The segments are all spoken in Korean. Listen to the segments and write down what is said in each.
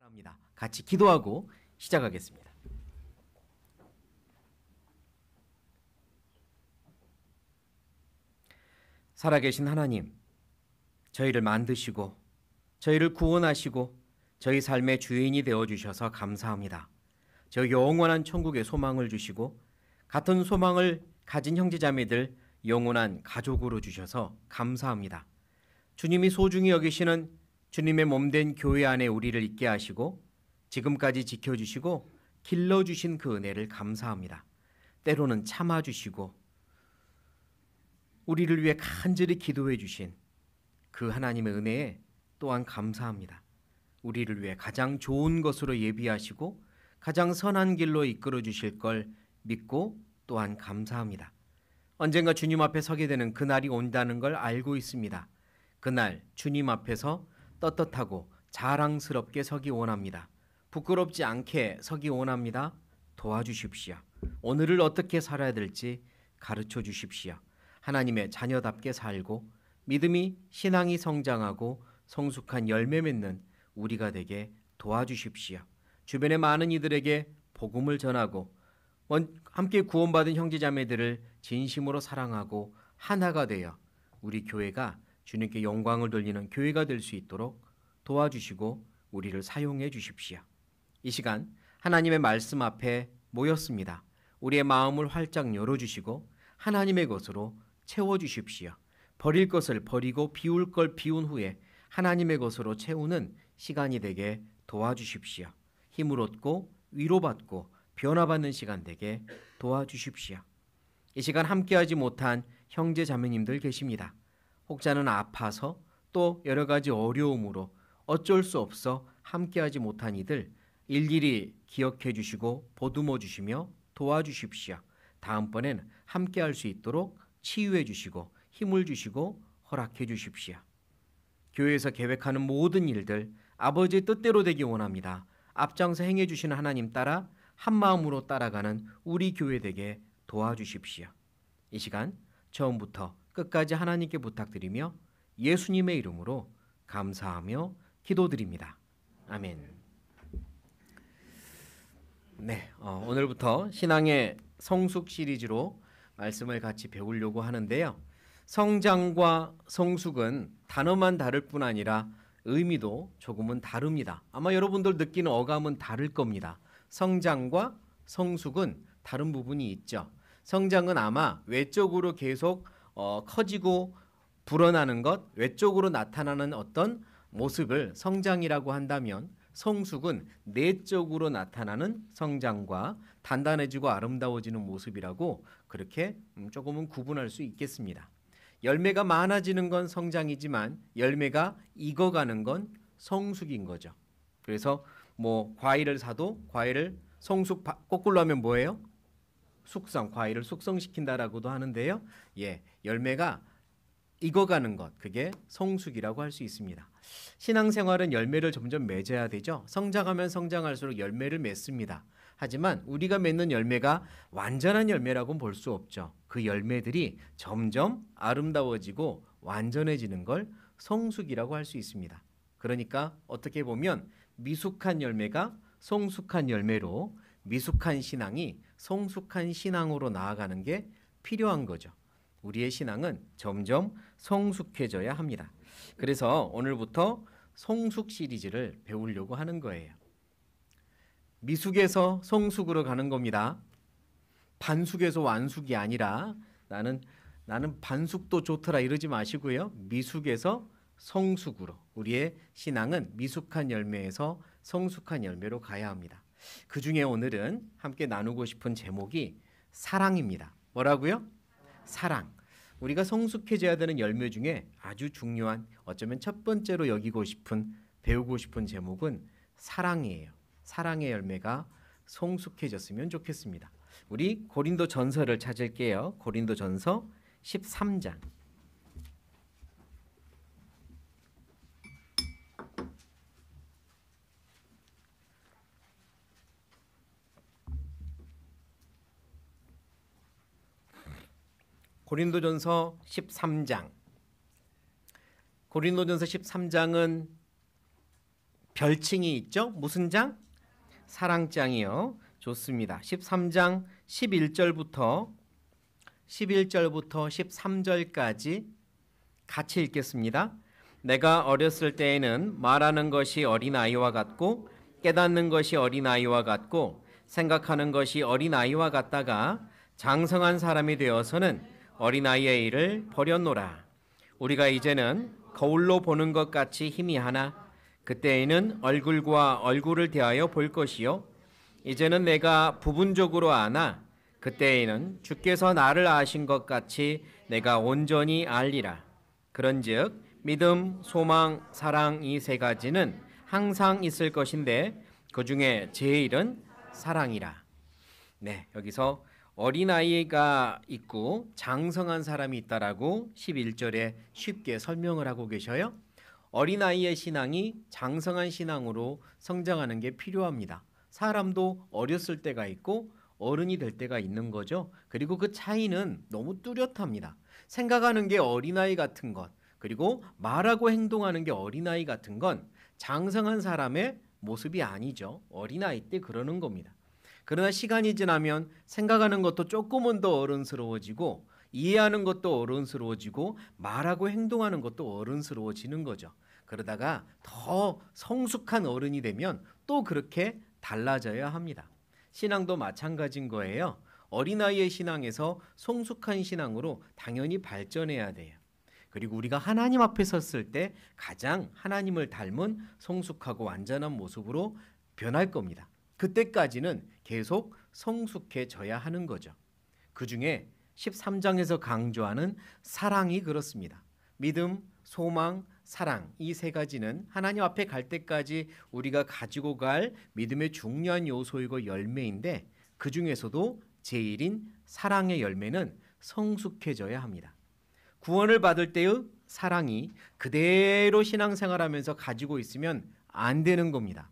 바랍니다. 같이 기도하고 시작하겠습니다. 살아계신 하나님, 저희를 만드시고 저희를 구원하시고 저희 삶의 주인이 되어주셔서 감사합니다. 저희 영원한 천국의 소망을 주시고 같은 소망을 가진 형제자매들 영원한 가족으로 주셔서 감사합니다. 주님이 소중히 여기시는 주님의 몸된 교회 안에 우리를 있게 하시고 지금까지 지켜주시고 길러주신 그 은혜를 감사합니다. 때로는 참아주시고 우리를 위해 간절히 기도해 주신 그 하나님의 은혜에 또한 감사합니다. 우리를 위해 가장 좋은 것으로 예비하시고 가장 선한 길로 이끌어 주실 걸 믿고 또한 감사합니다. 언젠가 주님 앞에 서게 되는 그날이 온다는 걸 알고 있습니다. 그날 주님 앞에서 떳떳하고 자랑스럽게 서기 원합니다. 부끄럽지 않게 서기 원합니다. 도와주십시오. 오늘을 어떻게 살아야 될지 가르쳐 주십시오. 하나님의 자녀답게 살고 믿음이 신앙이 성장하고 성숙한 열매 맺는 우리가 되게 도와주십시오. 주변의 많은 이들에게 복음을 전하고 함께 구원받은 형제자매들을 진심으로 사랑하고 하나가 되어 우리 교회가 주님께 영광을 돌리는 교회가 될 수 있도록 도와주시고 우리를 사용해 주십시오. 이 시간 하나님의 말씀 앞에 모였습니다. 우리의 마음을 활짝 열어주시고 하나님의 것으로 채워주십시오. 버릴 것을 버리고 비울 걸 비운 후에 하나님의 것으로 채우는 시간이 되게 도와주십시오. 힘을 얻고 위로받고 변화받는 시간 되게 도와주십시오. 이 시간 함께하지 못한 형제 자매님들 계십니다. 혹자는 아파서 또 여러 가지 어려움으로 어쩔 수 없어 함께하지 못한 이들 일일이 기억해 주시고 보듬어 주시며 도와주십시오. 다음번엔 함께할 수 있도록 치유해 주시고 힘을 주시고 허락해 주십시오. 교회에서 계획하는 모든 일들 아버지의 뜻대로 되기 원합니다. 앞장서 행해 주시는 하나님 따라 한 마음으로 따라가는 우리 교회 되게 도와주십시오. 이 시간 처음부터 끝까지 하나님께 부탁드리며 예수님의 이름으로 감사하며 기도드립니다. 아멘. 네, 오늘부터 신앙의 성숙 시리즈로 말씀을 같이 배우려고 하는데요. 성장과 성숙은 단어만 다를 뿐 아니라 의미도 조금은 다릅니다. 아마 여러분들 느끼는 어감은 다를 겁니다. 성장과 성숙은 다른 부분이 있죠. 성장은 아마 외적으로 계속 커지고 불어나는 것, 외적으로 나타나는 어떤 모습을 성장이라고 한다면 성숙은 내적으로 나타나는 성장과 단단해지고 아름다워지는 모습이라고 그렇게 조금은 구분할 수 있겠습니다. 열매가 많아지는 건 성장이지만 열매가 익어가는 건 성숙인 거죠. 그래서 뭐 과일을 사도 과일을 성숙 거꾸로 하면 뭐예요? 숙성, 과일을 숙성시킨다라고도 하는데요. 열매가 익어가는 것, 그게 성숙이라고 할 수 있습니다. 신앙생활은 열매를 점점 맺어야 되죠. 성장하면 성장할수록 열매를 맺습니다. 하지만 우리가 맺는 열매가 완전한 열매라고는 볼 수 없죠. 그 열매들이 점점 아름다워지고 완전해지는 걸 성숙이라고 할 수 있습니다. 그러니까 어떻게 보면 미숙한 열매가 성숙한 열매로 미숙한 신앙이 성숙한 신앙으로 나아가는 게 필요한 거죠. 우리의 신앙은 점점 성숙해져야 합니다. 그래서 오늘부터 성숙 시리즈를 배우려고 하는 거예요. 미숙에서 성숙으로 가는 겁니다. 반숙에서 완숙이 아니라 나는 반숙도 좋더라 이러지 마시고요. 미숙에서 성숙으로 우리의 신앙은 미숙한 열매에서 성숙한 열매로 가야 합니다. 그 중에 오늘은 함께 나누고 싶은 제목이 사랑입니다. 뭐라고요? 사랑. 우리가 성숙해져야 되는 열매 중에 아주 중요한 어쩌면 첫 번째로 여기고 싶은 배우고 싶은 제목은 사랑이에요. 사랑의 열매가 성숙해졌으면 좋겠습니다. 우리 고린도 전서를 찾을게요. 고린도 전서 13장. 고린도전서 13장. 고린도전서 13장은 별칭이 있죠? 무슨 장? 사랑장이요. 좋습니다. 13장 11절부터 13절까지 같이 읽겠습니다. 내가 어렸을 때에는 말하는 것이 어린아이와 같고 깨닫는 것이 어린아이와 같고 생각하는 것이 어린아이와 같다가 장성한 사람이 되어서는 어린아이의 일을 버렸노라. 우리가 이제는 거울로 보는 것 같이 희미하나 그때에는 얼굴과 얼굴을 대하여 볼 것이요 이제는 내가 부분적으로 아나 그때에는 주께서 나를 아신 것 같이 내가 온전히 알리라. 그런즉 믿음, 소망, 사랑 이 세 가지는 항상 있을 것인데 그 중에 제일은 사랑이라. 네, 여기서 어린아이가 있고 장성한 사람이 있다라고 11절에 쉽게 설명을 하고 계셔요. 어린아이의 신앙이 장성한 신앙으로 성장하는 게 필요합니다. 사람도 어렸을 때가 있고 어른이 될 때가 있는 거죠. 그리고 그 차이는 너무 뚜렷합니다. 생각하는 게 어린아이 같은 것, 그리고 말하고 행동하는 게 어린아이 같은 건 장성한 사람의 모습이 아니죠. 어린아이 때 그러는 겁니다. 그러나 시간이 지나면 생각하는 것도 조금은 더 어른스러워지고 이해하는 것도 어른스러워지고 말하고 행동하는 것도 어른스러워지는 거죠. 그러다가 더 성숙한 어른이 되면 또 그렇게 달라져야 합니다. 신앙도 마찬가지인 거예요. 어린아이의 신앙에서 성숙한 신앙으로 당연히 발전해야 돼요. 그리고 우리가 하나님 앞에 섰을 때 가장 하나님을 닮은 성숙하고 완전한 모습으로 변할 겁니다. 그때까지는 계속 성숙해져야 하는 거죠. 그 중에 13장에서 강조하는 사랑이 그렇습니다. 믿음, 소망, 사랑 이 세 가지는 하나님 앞에 갈 때까지 우리가 가지고 갈 믿음의 중요한 요소이고 열매인데 그 중에서도 제일인 사랑의 열매는 성숙해져야 합니다. 구원을 받을 때의 사랑이 그대로 신앙생활하면서 가지고 있으면 안 되는 겁니다.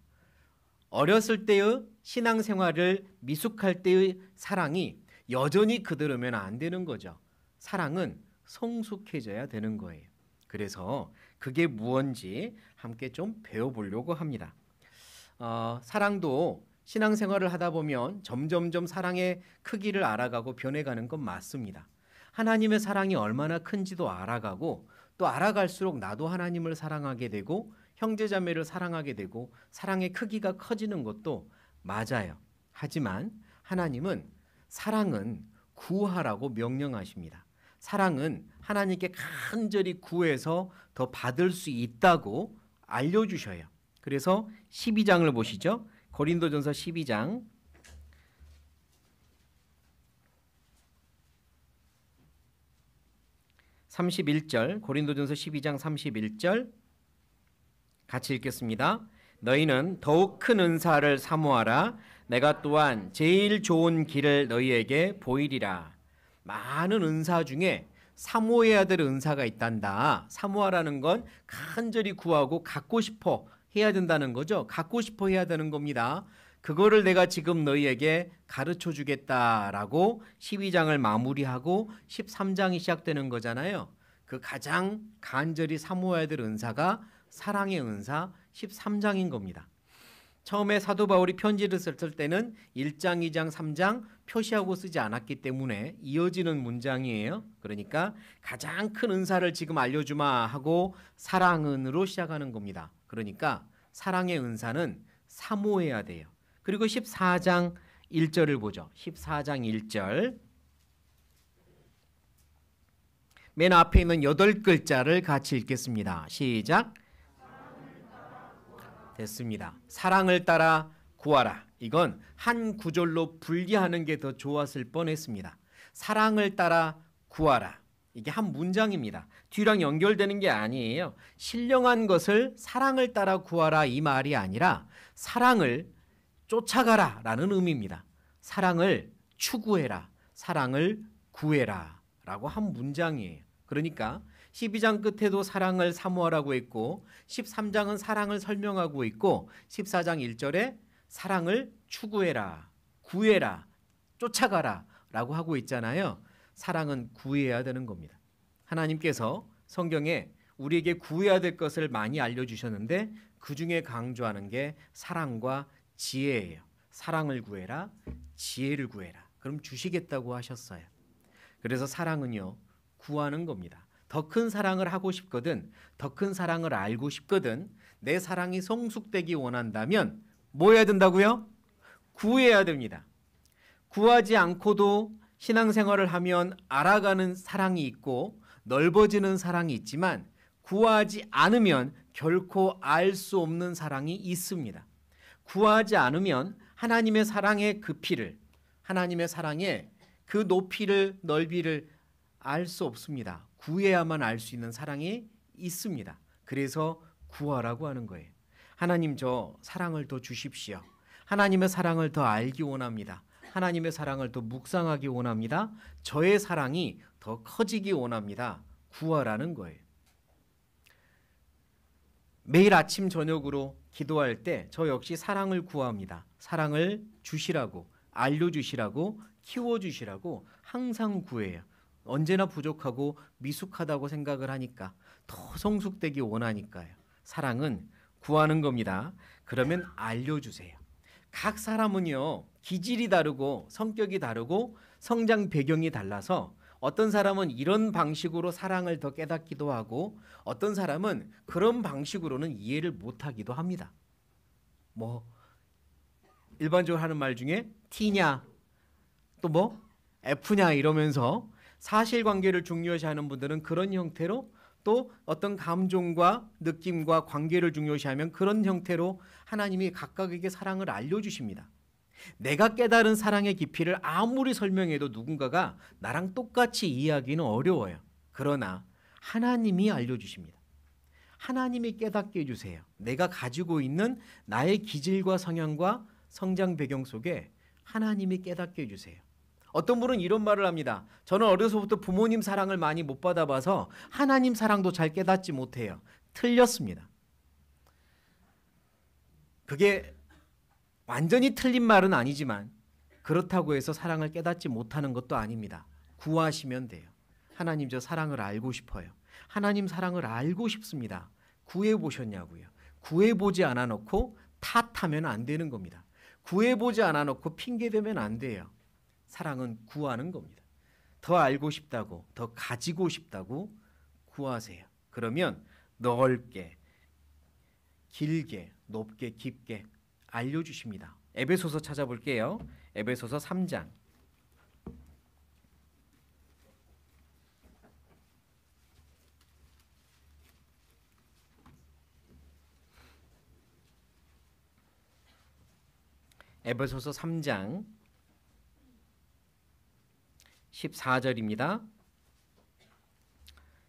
어렸을 때의 신앙생활을 미숙할 때의 사랑이 여전히 그대로면 안 되는 거죠. 사랑은 성숙해져야 되는 거예요. 그래서 그게 무엇인지 함께 좀 배워보려고 합니다. 사랑도 신앙생활을 하다 보면 점점점 사랑의 크기를 알아가고 변해가는 건 맞습니다. 하나님의 사랑이 얼마나 큰지도 알아가고 또 알아갈수록 나도 하나님을 사랑하게 되고 형제자매를 사랑하게 되고 사랑의 크기가 커지는 것도 맞아요. 하지만 하나님은 사랑은 구하라고 명령하십니다. 사랑은 하나님께 간절히 구해서 더 받을 수 있다고 알려주셔요. 그래서 12장을 보시죠. 고린도전서 12장 31절, 고린도전서 12장 31절 같이 읽겠습니다. 너희는 더욱 큰 은사를 사모하라. 내가 또한 제일 좋은 길을 너희에게 보이리라. 많은 은사 중에 사모해야 될 은사가 있단다. 사모하라는 건 간절히 구하고 갖고 싶어 해야 된다는 거죠. 갖고 싶어 해야 되는 겁니다. 그거를 내가 지금 너희에게 가르쳐 주겠다라고 12장을 마무리하고 13장이 시작되는 거잖아요. 그 가장 간절히 사모해야 될 은사가 사랑의 은사 13장인 겁니다. 처음에 사도 바울이 편지를 썼을 때는 1장, 2장, 3장 표시하고 쓰지 않았기 때문에 이어지는 문장이에요. 그러니까 가장 큰 은사를 지금 알려주마 하고 사랑은으로 시작하는 겁니다. 그러니까 사랑의 은사는 사모해야 돼요. 그리고 14장 1절을 보죠. 14장 1절 맨 앞에 있는 8글자를 같이 읽겠습니다. 시작. 됐습니다. 사랑을 따라 구하라. 이건 한 구절로 분리하는 게 더 좋았을 뻔했습니다. 사랑을 따라 구하라. 이게 한 문장입니다. 뒤랑 연결되는 게 아니에요. 신령한 것을 사랑을 따라 구하라 이 말이 아니라 사랑을 쫓아가라 라는 의미입니다. 사랑을 추구해라. 사랑을 구해라 라고 한 문장이에요. 그러니까 12장 끝에도 사랑을 사모하라고 했고 13장은 사랑을 설명하고 있고 14장 1절에 사랑을 추구해라, 구해라, 쫓아가라 라고 하고 있잖아요. 사랑은 구해야 되는 겁니다. 하나님께서 성경에 우리에게 구해야 될 것을 많이 알려주셨는데 그 중에 강조하는 게 사랑과 지혜예요. 사랑을 구해라, 지혜를 구해라. 그럼 주시겠다고 하셨어요. 그래서 사랑은요, 구하는 겁니다. 더 큰 사랑을 하고 싶거든, 더 큰 사랑을 알고 싶거든, 내 사랑이 성숙되기 원한다면 뭐 해야 된다고요? 구해야 됩니다. 구하지 않고도 신앙생활을 하면 알아가는 사랑이 있고 넓어지는 사랑이 있지만 구하지 않으면 결코 알 수 없는 사랑이 있습니다. 구하지 않으면 하나님의 사랑의 깊이를, 하나님의 사랑의 그 높이를, 넓이를 알 수 없습니다. 구해야만 알 수 있는 사랑이 있습니다. 그래서 구하라고 하는 거예요. 하나님, 저 사랑을 더 주십시오. 하나님의 사랑을 더 알기 원합니다. 하나님의 사랑을 더 묵상하기 원합니다. 저의 사랑이 더 커지기 원합니다. 구하라는 거예요. 매일 아침 저녁으로 기도할 때 저 역시 사랑을 구합니다. 사랑을 주시라고, 알려주시라고, 키워주시라고 항상 구해요. 언제나 부족하고 미숙하다고 생각을 하니까, 더 성숙되기 원하니까요. 사랑은 구하는 겁니다. 그러면 알려주세요. 각 사람은요, 기질이 다르고 성격이 다르고 성장 배경이 달라서 어떤 사람은 이런 방식으로 사랑을 더 깨닫기도 하고 어떤 사람은 그런 방식으로는 이해를 못하기도 합니다. 뭐 일반적으로 하는 말 중에 T냐 또 뭐 F냐 이러면서 사실관계를 중요시하는 분들은 그런 형태로, 또 어떤 감정과 느낌과 관계를 중요시하면 그런 형태로 하나님이 각각에게 사랑을 알려주십니다. 내가 깨달은 사랑의 깊이를 아무리 설명해도 누군가가 나랑 똑같이 이해하기는 어려워요. 그러나 하나님이 알려주십니다. 하나님이 깨닫게 해주세요. 내가 가지고 있는 나의 기질과 성향과 성장 배경 속에 하나님이 깨닫게 해주세요. 어떤 분은 이런 말을 합니다. 저는 어려서부터 부모님 사랑을 많이 못 받아봐서 하나님 사랑도 잘 깨닫지 못해요. 틀렸습니다. 그게 완전히 틀린 말은 아니지만 그렇다고 해서 사랑을 깨닫지 못하는 것도 아닙니다. 구하시면 돼요. 하나님, 저 사랑을 알고 싶어요. 하나님 사랑을 알고 싶습니다. 구해보셨냐고요. 구해보지 않아 놓고 탓하면 안 되는 겁니다. 구해보지 않아 놓고 핑계대면 안 돼요. 사랑은 구하는 겁니다. 더 알고 싶다고, 더 가지고 싶다고 구하세요. 그러면 넓게, 길게, 높게, 깊게 알려주십니다. 에베소서 찾아볼게요. 에베소서 3장. 에베소서 3장 14절입니다.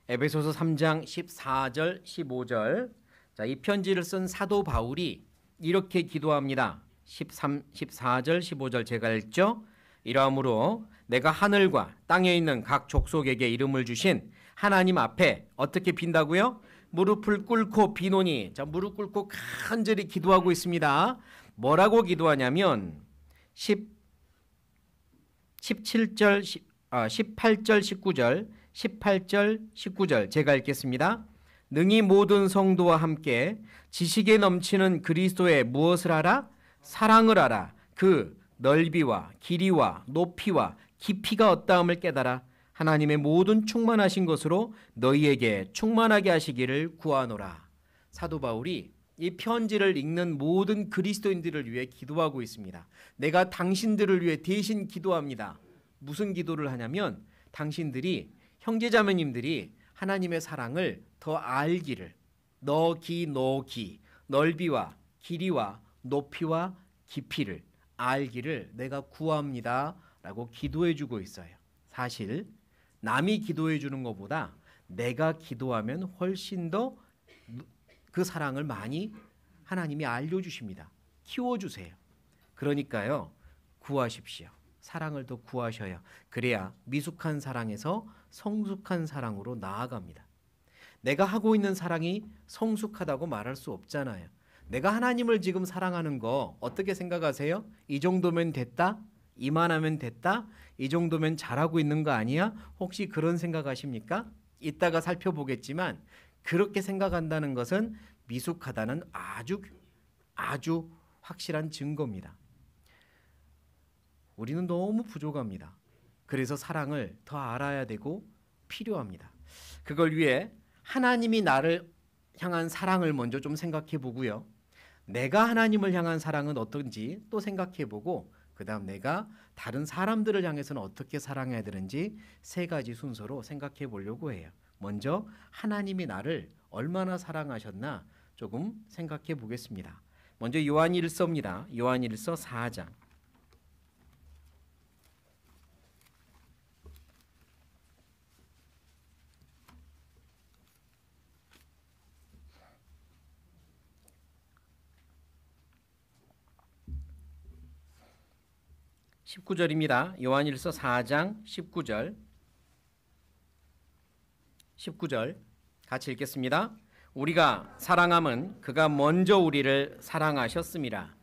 에베소서 3장 14절 15절. 자, 이 편지를 쓴 사도 바울이 이렇게 기도합니다. 14절 15절 제가 읽죠. 이러함으로 내가 하늘과 땅에 있는 각 족속에게 이름을 주신 하나님 앞에 어떻게 빈다고요? 무릎을 꿇고 비노니. 자, 무릎 꿇고 간절히 기도하고 있습니다. 뭐라고 기도하냐면 18절 19절 18절 19절 제가 읽겠습니다. 능히 모든 성도와 함께 지식에 넘치는 그리스도의 무엇을 알아? 사랑을 알아. 그 넓이와 길이와 높이와 깊이가 어떠함을 깨달아 하나님의 모든 충만하신 것으로 너희에게 충만하게 하시기를 구하노라. 사도 바울이 이 편지를 읽는 모든 그리스도인들을 위해 기도하고 있습니다. 내가 당신들을 위해 대신 기도합니다. 무슨 기도를 하냐면 당신들이, 형제자매님들이 하나님의 사랑을 더 알기를, 너기 넓이와 길이와 높이와 깊이를 알기를 내가 구합니다 라고 기도해 주고 있어요. 사실 남이 기도해 주는 것보다 내가 기도하면 훨씬 더 그 사랑을 많이 하나님이 알려주십니다. 키워주세요. 그러니까요, 구하십시오. 사랑을 더 구하셔야, 그래야 미숙한 사랑에서 성숙한 사랑으로 나아갑니다. 내가 하고 있는 사랑이 성숙하다고 말할 수 없잖아요. 내가 하나님을 지금 사랑하는 거 어떻게 생각하세요? 이 정도면 됐다? 이만하면 됐다? 이 정도면 잘하고 있는 거 아니야? 혹시 그런 생각하십니까? 이따가 살펴보겠지만 그렇게 생각한다는 것은 미숙하다는 아주 확실한 증거입니다. 우리는 너무 부족합니다. 그래서 사랑을 더 알아야 되고 필요합니다. 그걸 위해 하나님이 나를 향한 사랑을 먼저 좀 생각해 보고요. 내가 하나님을 향한 사랑은 어떤지 또 생각해 보고 그 다음 내가 다른 사람들을 향해서는 어떻게 사랑해야 되는지 세 가지 순서로 생각해 보려고 해요. 먼저 하나님이 나를 얼마나 사랑하셨나 조금 생각해 보겠습니다. 먼저 요한일서입니다. 요한일서 4장. 19절입니다. 요한일서 4장 19절. 19절 같이 읽겠습니다. 우리가 사랑함은 그가 먼저 우리를 사랑하셨습니다.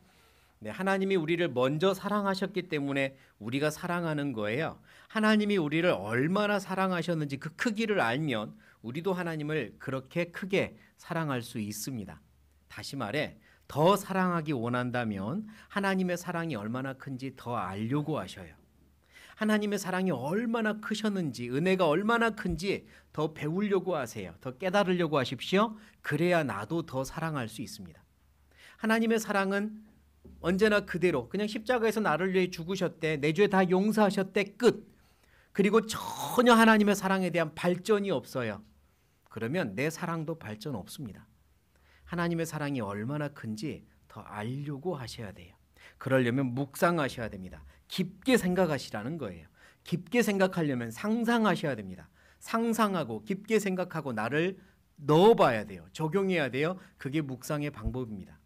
네, 하나님이 우리를 먼저 사랑하셨기 때문에 우리가 사랑하는 거예요. 하나님이 우리를 얼마나 사랑하셨는지 그 크기를 알면 우리도 하나님을 그렇게 크게 사랑할 수 있습니다. 다시 말해 더 사랑하기 원한다면 하나님의 사랑이 얼마나 큰지 더 알려고 하셔요. 하나님의 사랑이 얼마나 크셨는지, 은혜가 얼마나 큰지 더 배우려고 하세요. 더 깨달으려고 하십시오. 그래야 나도 더 사랑할 수 있습니다. 하나님의 사랑은 언제나 그대로 그냥 십자가에서 나를 위해 죽으셨대, 내 죄 다 용서하셨대, 끝. 그리고 전혀 하나님의 사랑에 대한 발전이 없어요. 그러면 내 사랑도 발전 없습니다. 하나님의 사랑이 얼마나 큰지 더 알려고 하셔야 돼요. 그러려면 묵상하셔야 됩니다. 깊게 생각하시라는 거예요. 깊게 생각하려면 상상하셔야 됩니다. 상상하고 깊게 생각하고 나를 넣어봐야 돼요. 적용해야 돼요. 그게 묵상의 방법입니다.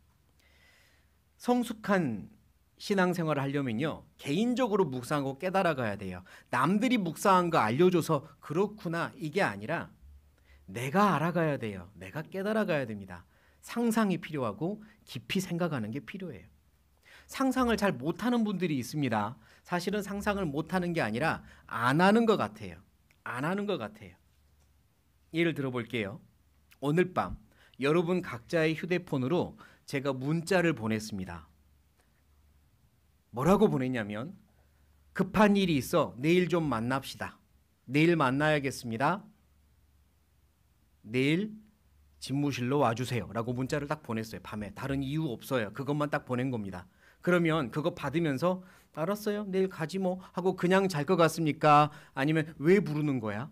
성숙한 신앙생활을 하려면요, 개인적으로 묵상하고 깨달아가야 돼요. 남들이 묵상한 거 알려줘서 그렇구나 이게 아니라 내가 알아가야 돼요. 내가 깨달아가야 됩니다. 상상이 필요하고 깊이 생각하는 게 필요해요. 상상을 잘 못하는 분들이 있습니다. 사실은 상상을 못하는 게 아니라 안 하는 것 같아요. 안 하는 것 같아요. 예를 들어볼게요. 오늘 밤 여러분 각자의 휴대폰으로 제가 문자를 보냈습니다. 뭐라고 보냈냐면 급한 일이 있어 내일 좀 만납시다. 내일 만나야겠습니다. 내일 집무실로 와주세요 라고 문자를 딱 보냈어요. 밤에 다른 이유 없어요. 그것만 딱 보낸 겁니다. 그러면 그거 받으면서 알았어요 내일 가지 뭐 하고 그냥 잘 것 같습니까? 아니면 왜 부르는 거야?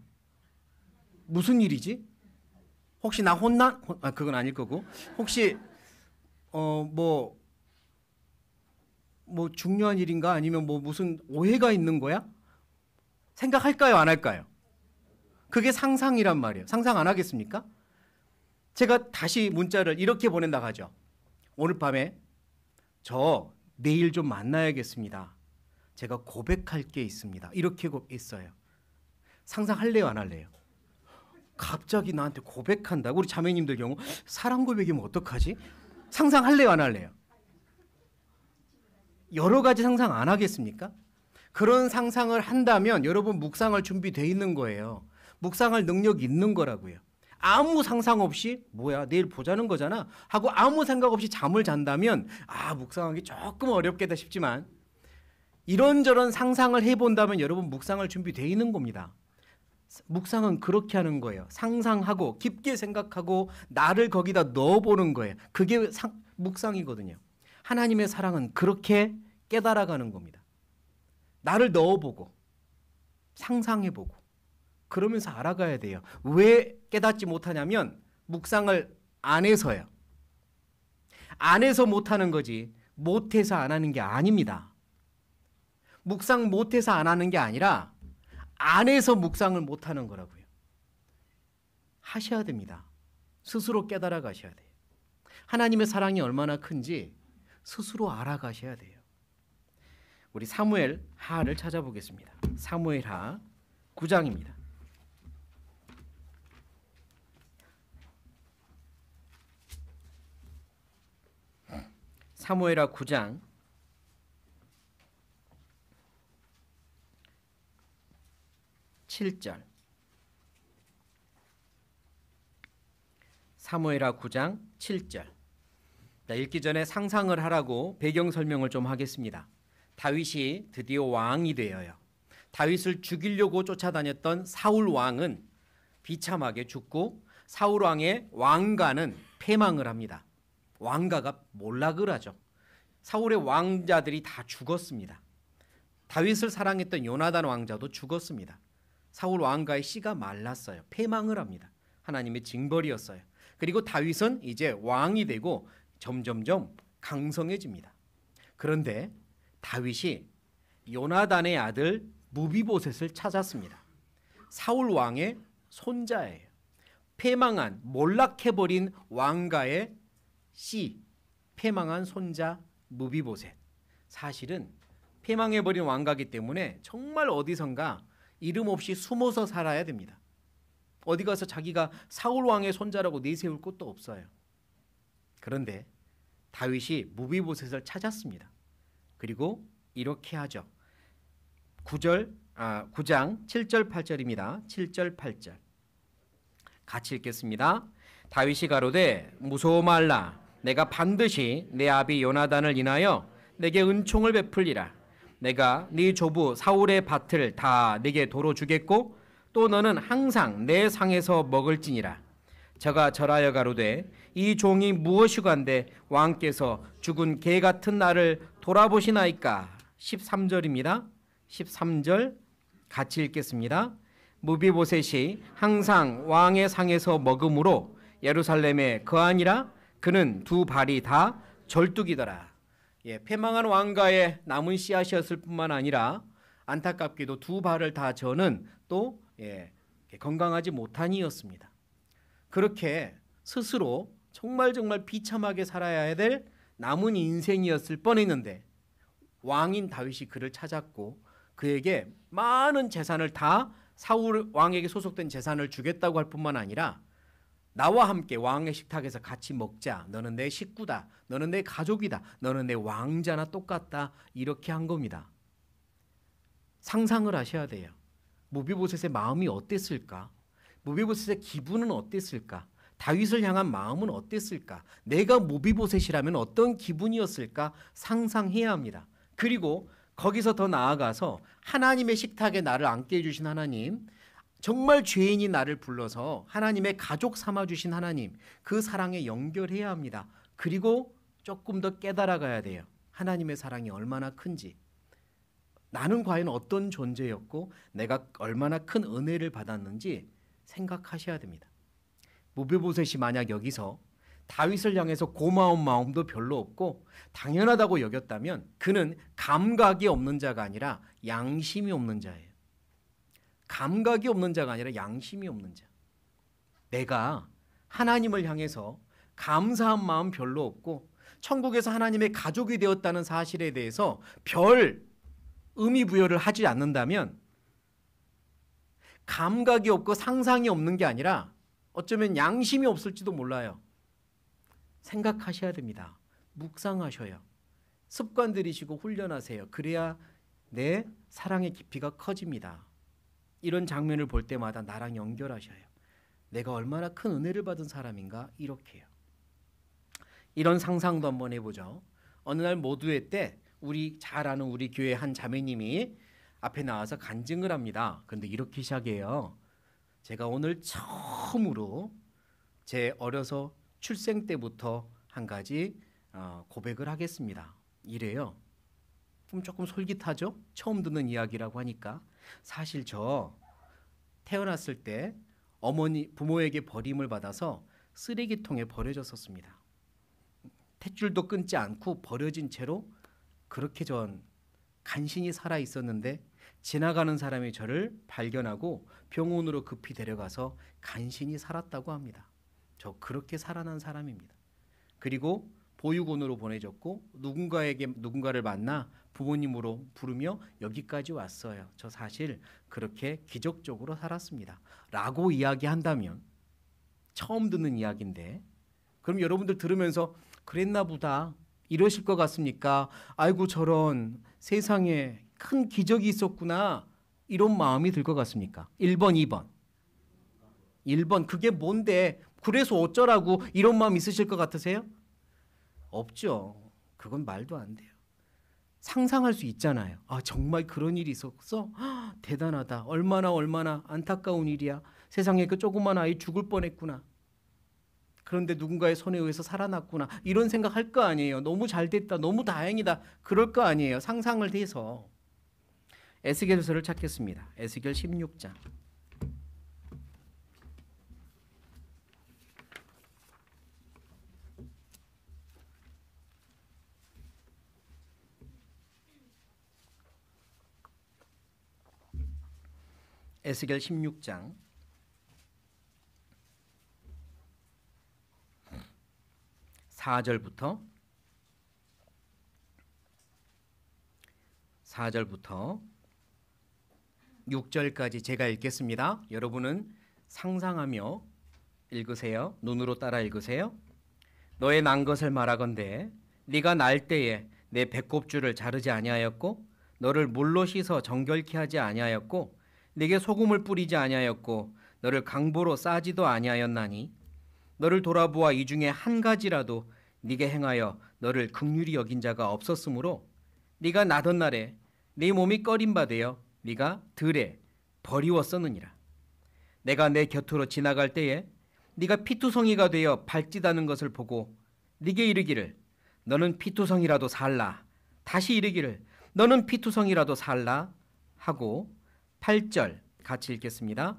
무슨 일이지? 혹시 나 혼나? 그건 아닐 거고 혹시 뭐 중요한 일인가? 아니면 뭐 무슨 오해가 있는 거야? 생각할까요? 안 할까요? 그게 상상이란 말이에요. 상상 안 하겠습니까? 제가 다시 문자를 이렇게 보낸다고 하죠. 오늘 밤에 저 내일 좀 만나야겠습니다. 제가 고백할 게 있습니다. 이렇게 있어요. 상상할래요? 안 할래요? 갑자기 나한테 고백한다고? 우리 자매님들 경우 사랑 고백이면 어떡하지? 상상할래요? 안 할래요? 여러 가지 상상 안 하겠습니까? 그런 상상을 한다면 여러분 묵상할 준비되어 있는 거예요. 묵상할 능력이 있는 거라고요. 아무 상상 없이 뭐야 내일 보자는 거잖아 하고 아무 생각 없이 잠을 잔다면 묵상하기 조금 어렵겠다 싶지만 이런저런 상상을 해본다면 여러분 묵상할 준비되어 있는 겁니다. 묵상은 그렇게 하는 거예요. 상상하고 깊게 생각하고 나를 거기다 넣어보는 거예요. 그게 묵상이거든요. 하나님의 사랑은 그렇게 깨달아가는 겁니다. 나를 넣어보고 상상해보고 그러면서 알아가야 돼요. 왜 깨닫지 못하냐면 묵상을 안 해서요. 안 해서 못하는 거지 못해서 안 하는 게 아닙니다. 묵상 못해서 안 하는 게 아니라 안 해서 묵상을 못하는 거라고요. 하셔야 됩니다. 스스로 깨달아 가셔야 돼요. 하나님의 사랑이 얼마나 큰지 스스로 알아가셔야 돼요. 우리 사무엘 하를 찾아보겠습니다. 사무엘 하 9장입니다. 사무엘하 9장 7절 사무엘하 9장 7절. 자, 읽기 전에 상상을 하라고 배경 설명을 좀 하겠습니다. 다윗이 드디어 왕이 되어요. 다윗을 죽이려고 쫓아다녔던 사울 왕은 비참하게 죽고 사울 왕의 왕가는 패망을 합니다. 왕가가 몰락을 하죠. 사울의 왕자들이 다 죽었습니다. 다윗을 사랑했던 요나단 왕자도 죽었습니다. 사울 왕가의 씨가 말랐어요. 패망을 합니다. 하나님의 징벌이었어요. 그리고 다윗은 이제 왕이 되고 점점점 강성해집니다. 그런데 다윗이 요나단의 아들 무비보셋을 찾았습니다. 사울 왕의 손자예요. 패망한 몰락해버린 왕가의 씨, 패망한 손자 무비보셋. 사실은 패망해버린 왕가기 때문에 정말 어디선가 이름 없이 숨어서 살아야 됩니다. 어디 가서 자기가 사울 왕의 손자라고 내세울 곳도 없어요. 그런데 다윗이 무비보셋을 찾았습니다. 그리고 이렇게 하죠. 9장 7절 8절입니다. 7절 8절 같이 읽겠습니다. 다윗이 가로되 무서워 말라. 내가 반드시 내 아비 요나단을 인하여 내게 은총을 베풀리라. 내가 네 조부 사울의 밭을 다 네게 도로 주겠고 또 너는 항상 내 상에서 먹을지니라. 저가 절하여 가로되 이 종이 무엇이간데 왕께서 죽은 개 같은 나를 돌아보시나이까. 13절입니다. 13절 같이 읽겠습니다. 무비보셋이 항상 왕의 상에서 먹음으로 예루살렘에 거하니라. 그는 두 발이 다 절뚝이더라. 패망한 왕가의 남은 씨앗이었을 뿐만 아니라 안타깝게도 두 발을 다 저는 또 건강하지 못한 이였습니다. 그렇게 스스로 정말 비참하게 살아야 될 남은 인생이었을 뻔했는데 왕인 다윗이 그를 찾았고 그에게 많은 재산을 다 사울 왕에게 소속된 재산을 주겠다고 할 뿐만 아니라 나와 함께 왕의 식탁에서 같이 먹자. 너는 내 식구다. 너는 내 가족이다. 너는 내 왕자나 똑같다. 이렇게 한 겁니다. 상상을 하셔야 돼요. 무비보셋의 마음이 어땠을까? 무비보셋의 기분은 어땠을까? 다윗을 향한 마음은 어땠을까? 내가 무비보셋이라면 어떤 기분이었을까? 상상해야 합니다. 그리고 거기서 더 나아가서 하나님의 식탁에 나를 앉게 해주신 하나님, 정말 죄인이 나를 불러서 하나님의 가족 삼아주신 하나님, 그 사랑에 연결해야 합니다. 그리고 조금 더 깨달아가야 돼요. 하나님의 사랑이 얼마나 큰지. 나는 과연 어떤 존재였고 내가 얼마나 큰 은혜를 받았는지 생각하셔야 됩니다. 무비보셋이 만약 여기서 다윗을 향해서 고마운 마음도 별로 없고 당연하다고 여겼다면 그는 감각이 없는 자가 아니라 양심이 없는 자예요. 감각이 없는 자가 아니라 양심이 없는 자. 내가 하나님을 향해서 감사한 마음 별로 없고 천국에서 하나님의 가족이 되었다는 사실에 대해서 별 의미 부여를 하지 않는다면 감각이 없고 상상이 없는 게 아니라 어쩌면 양심이 없을지도 몰라요. 생각하셔야 됩니다. 묵상하셔요. 습관 들이시고 훈련하세요. 그래야 내 사랑의 깊이가 커집니다. 이런 장면을 볼 때마다 나랑 연결하셔요. 내가 얼마나 큰 은혜를 받은 사람인가 이렇게요. 이런 상상도 한번 해보죠. 어느 날 모두회 때 우리 잘 아는 우리 교회 한 자매님이 앞에 나와서 간증을 합니다. 그런데 이렇게 시작해요. 제가 오늘 처음으로 제 어려서 출생 때부터 한 가지 고백을 하겠습니다. 이래요. 그럼 조금 솔깃하죠? 처음 듣는 이야기라고 하니까. 사실 저 태어났을 때 부모에게 버림을 받아서 쓰레기통에 버려졌었습니다. 탯줄도 끊지 않고 버려진 채로 그렇게 전 간신히 살아 있었는데 지나가는 사람이 저를 발견하고 병원으로 급히 데려가서 간신히 살았다고 합니다. 저 그렇게 살아난 사람입니다. 그리고 보육원으로 보내졌고 누군가를 만나 부모님으로 부르며 여기까지 왔어요. 저 사실 그렇게 기적적으로 살았습니다. 라고 이야기한다면 처음 듣는 이야기인데 그럼 여러분들 들으면서 그랬나 보다 이러실 것 같습니까? 아이고 저런 세상에 큰 기적이 있었구나 이런 마음이 들 것 같습니까? 1번, 2번. 1번 그게 뭔데 그래서 어쩌라고 이런 마음 있으실 것 같으세요? 없죠. 그건 말도 안 돼요. 상상할 수 있잖아요. 아, 정말 그런 일이 있었어? 대단하다. 얼마나 안타까운 일이야. 세상에 그 조그만 아이 죽을 뻔했구나. 그런데 누군가의 손에 의해서 살아났구나. 이런 생각할 거 아니에요. 너무 잘 됐다. 너무 다행이다. 그럴 거 아니에요. 상상을 해서. 에스겔서를 찾겠습니다. 에스겔 16장. 에스겔 16장 4절부터 6절까지 제가 읽겠습니다. 여러분은 상상하며 읽으세요. 눈으로 따라 읽으세요. 너의 난 것을 말하건대 네가 날 때에 내 배꼽줄을 자르지 아니하였고 너를 물로 씻어 정결케 하지 아니하였고 네게 소금을 뿌리지 아니하였고 너를 강보로 싸지도 아니하였나니 너를 돌아보아 이 중에 한 가지라도 네게 행하여 너를 긍휼히 여긴 자가 없었으므로 네가 나던 날에 네 몸이 꺼림바되어 네가 들에 버리웠었느니라. 내가 내 곁으로 지나갈 때에 네가 피투성이가 되어 발짓하는 것을 보고 네게 이르기를 너는 피투성이라도 살라. 다시 이르기를 너는 피투성이라도 살라 하고 8절 같이 읽겠습니다.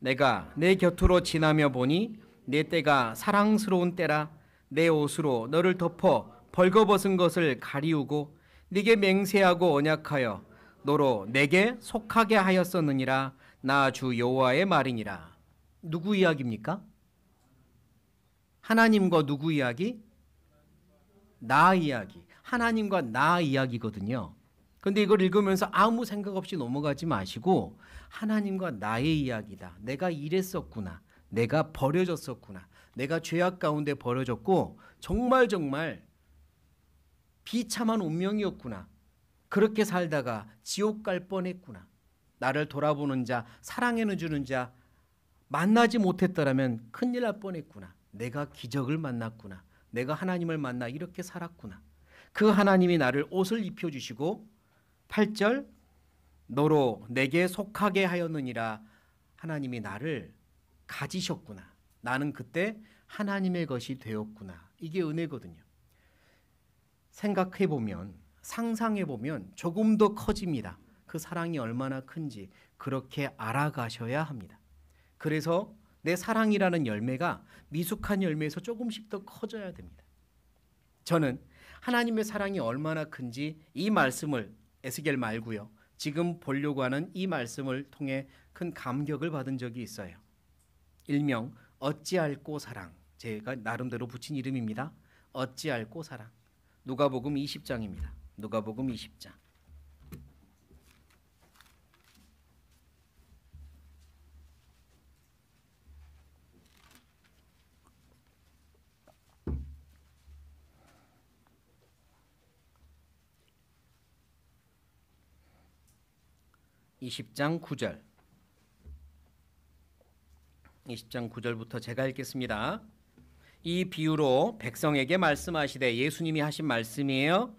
내가 내 곁으로 지나며 보니 내 때가 사랑스러운 때라. 내 옷으로 너를 덮어 벌거벗은 것을 가리우고 네게 맹세하고 언약하여 너로 내게 속하게 하였었느니라. 나 주 여호와의 말이니라. 누구 이야기입니까? 하나님과 누구 이야기? 나 이야기. 하나님과 나 이야기거든요. 근데 이걸 읽으면서 아무 생각 없이 넘어가지 마시고 하나님과 나의 이야기다. 내가 이랬었구나. 내가 버려졌었구나. 내가 죄악 가운데 버려졌고 정말 비참한 운명이었구나. 그렇게 살다가 지옥 갈 뻔했구나. 나를 돌아보는 자, 사랑해 주는 자 만나지 못했더라면 큰일 날 뻔했구나. 내가 기적을 만났구나. 내가 하나님을 만나 이렇게 살았구나. 그 하나님이 나를 옷을 입혀주시고 8절 너로 내게 속하게 하였느니라. 하나님이 나를 가지셨구나. 나는 그때 하나님의 것이 되었구나. 이게 은혜거든요. 생각해보면 상상해보면 조금 더 커집니다. 그 사랑이 얼마나 큰지 그렇게 알아가셔야 합니다. 그래서 내 사랑이라는 열매가 미숙한 열매에서 조금씩 더 커져야 됩니다. 저는 하나님의 사랑이 얼마나 큰지 이 말씀을 에스겔 말고요. 지금 보려고 하는 이 말씀을 통해 큰 감격을 받은 적이 있어요. 일명 어찌알고 사랑. 제가 나름대로 붙인 이름입니다. 어찌알고 사랑. 누가복음 20장입니다. 누가복음 20장. (20장 9절) 20장 9절부터 제가 읽겠습니다. 이 비유로 백성에게 말씀하시되, 예수님이 하신 말씀이에요.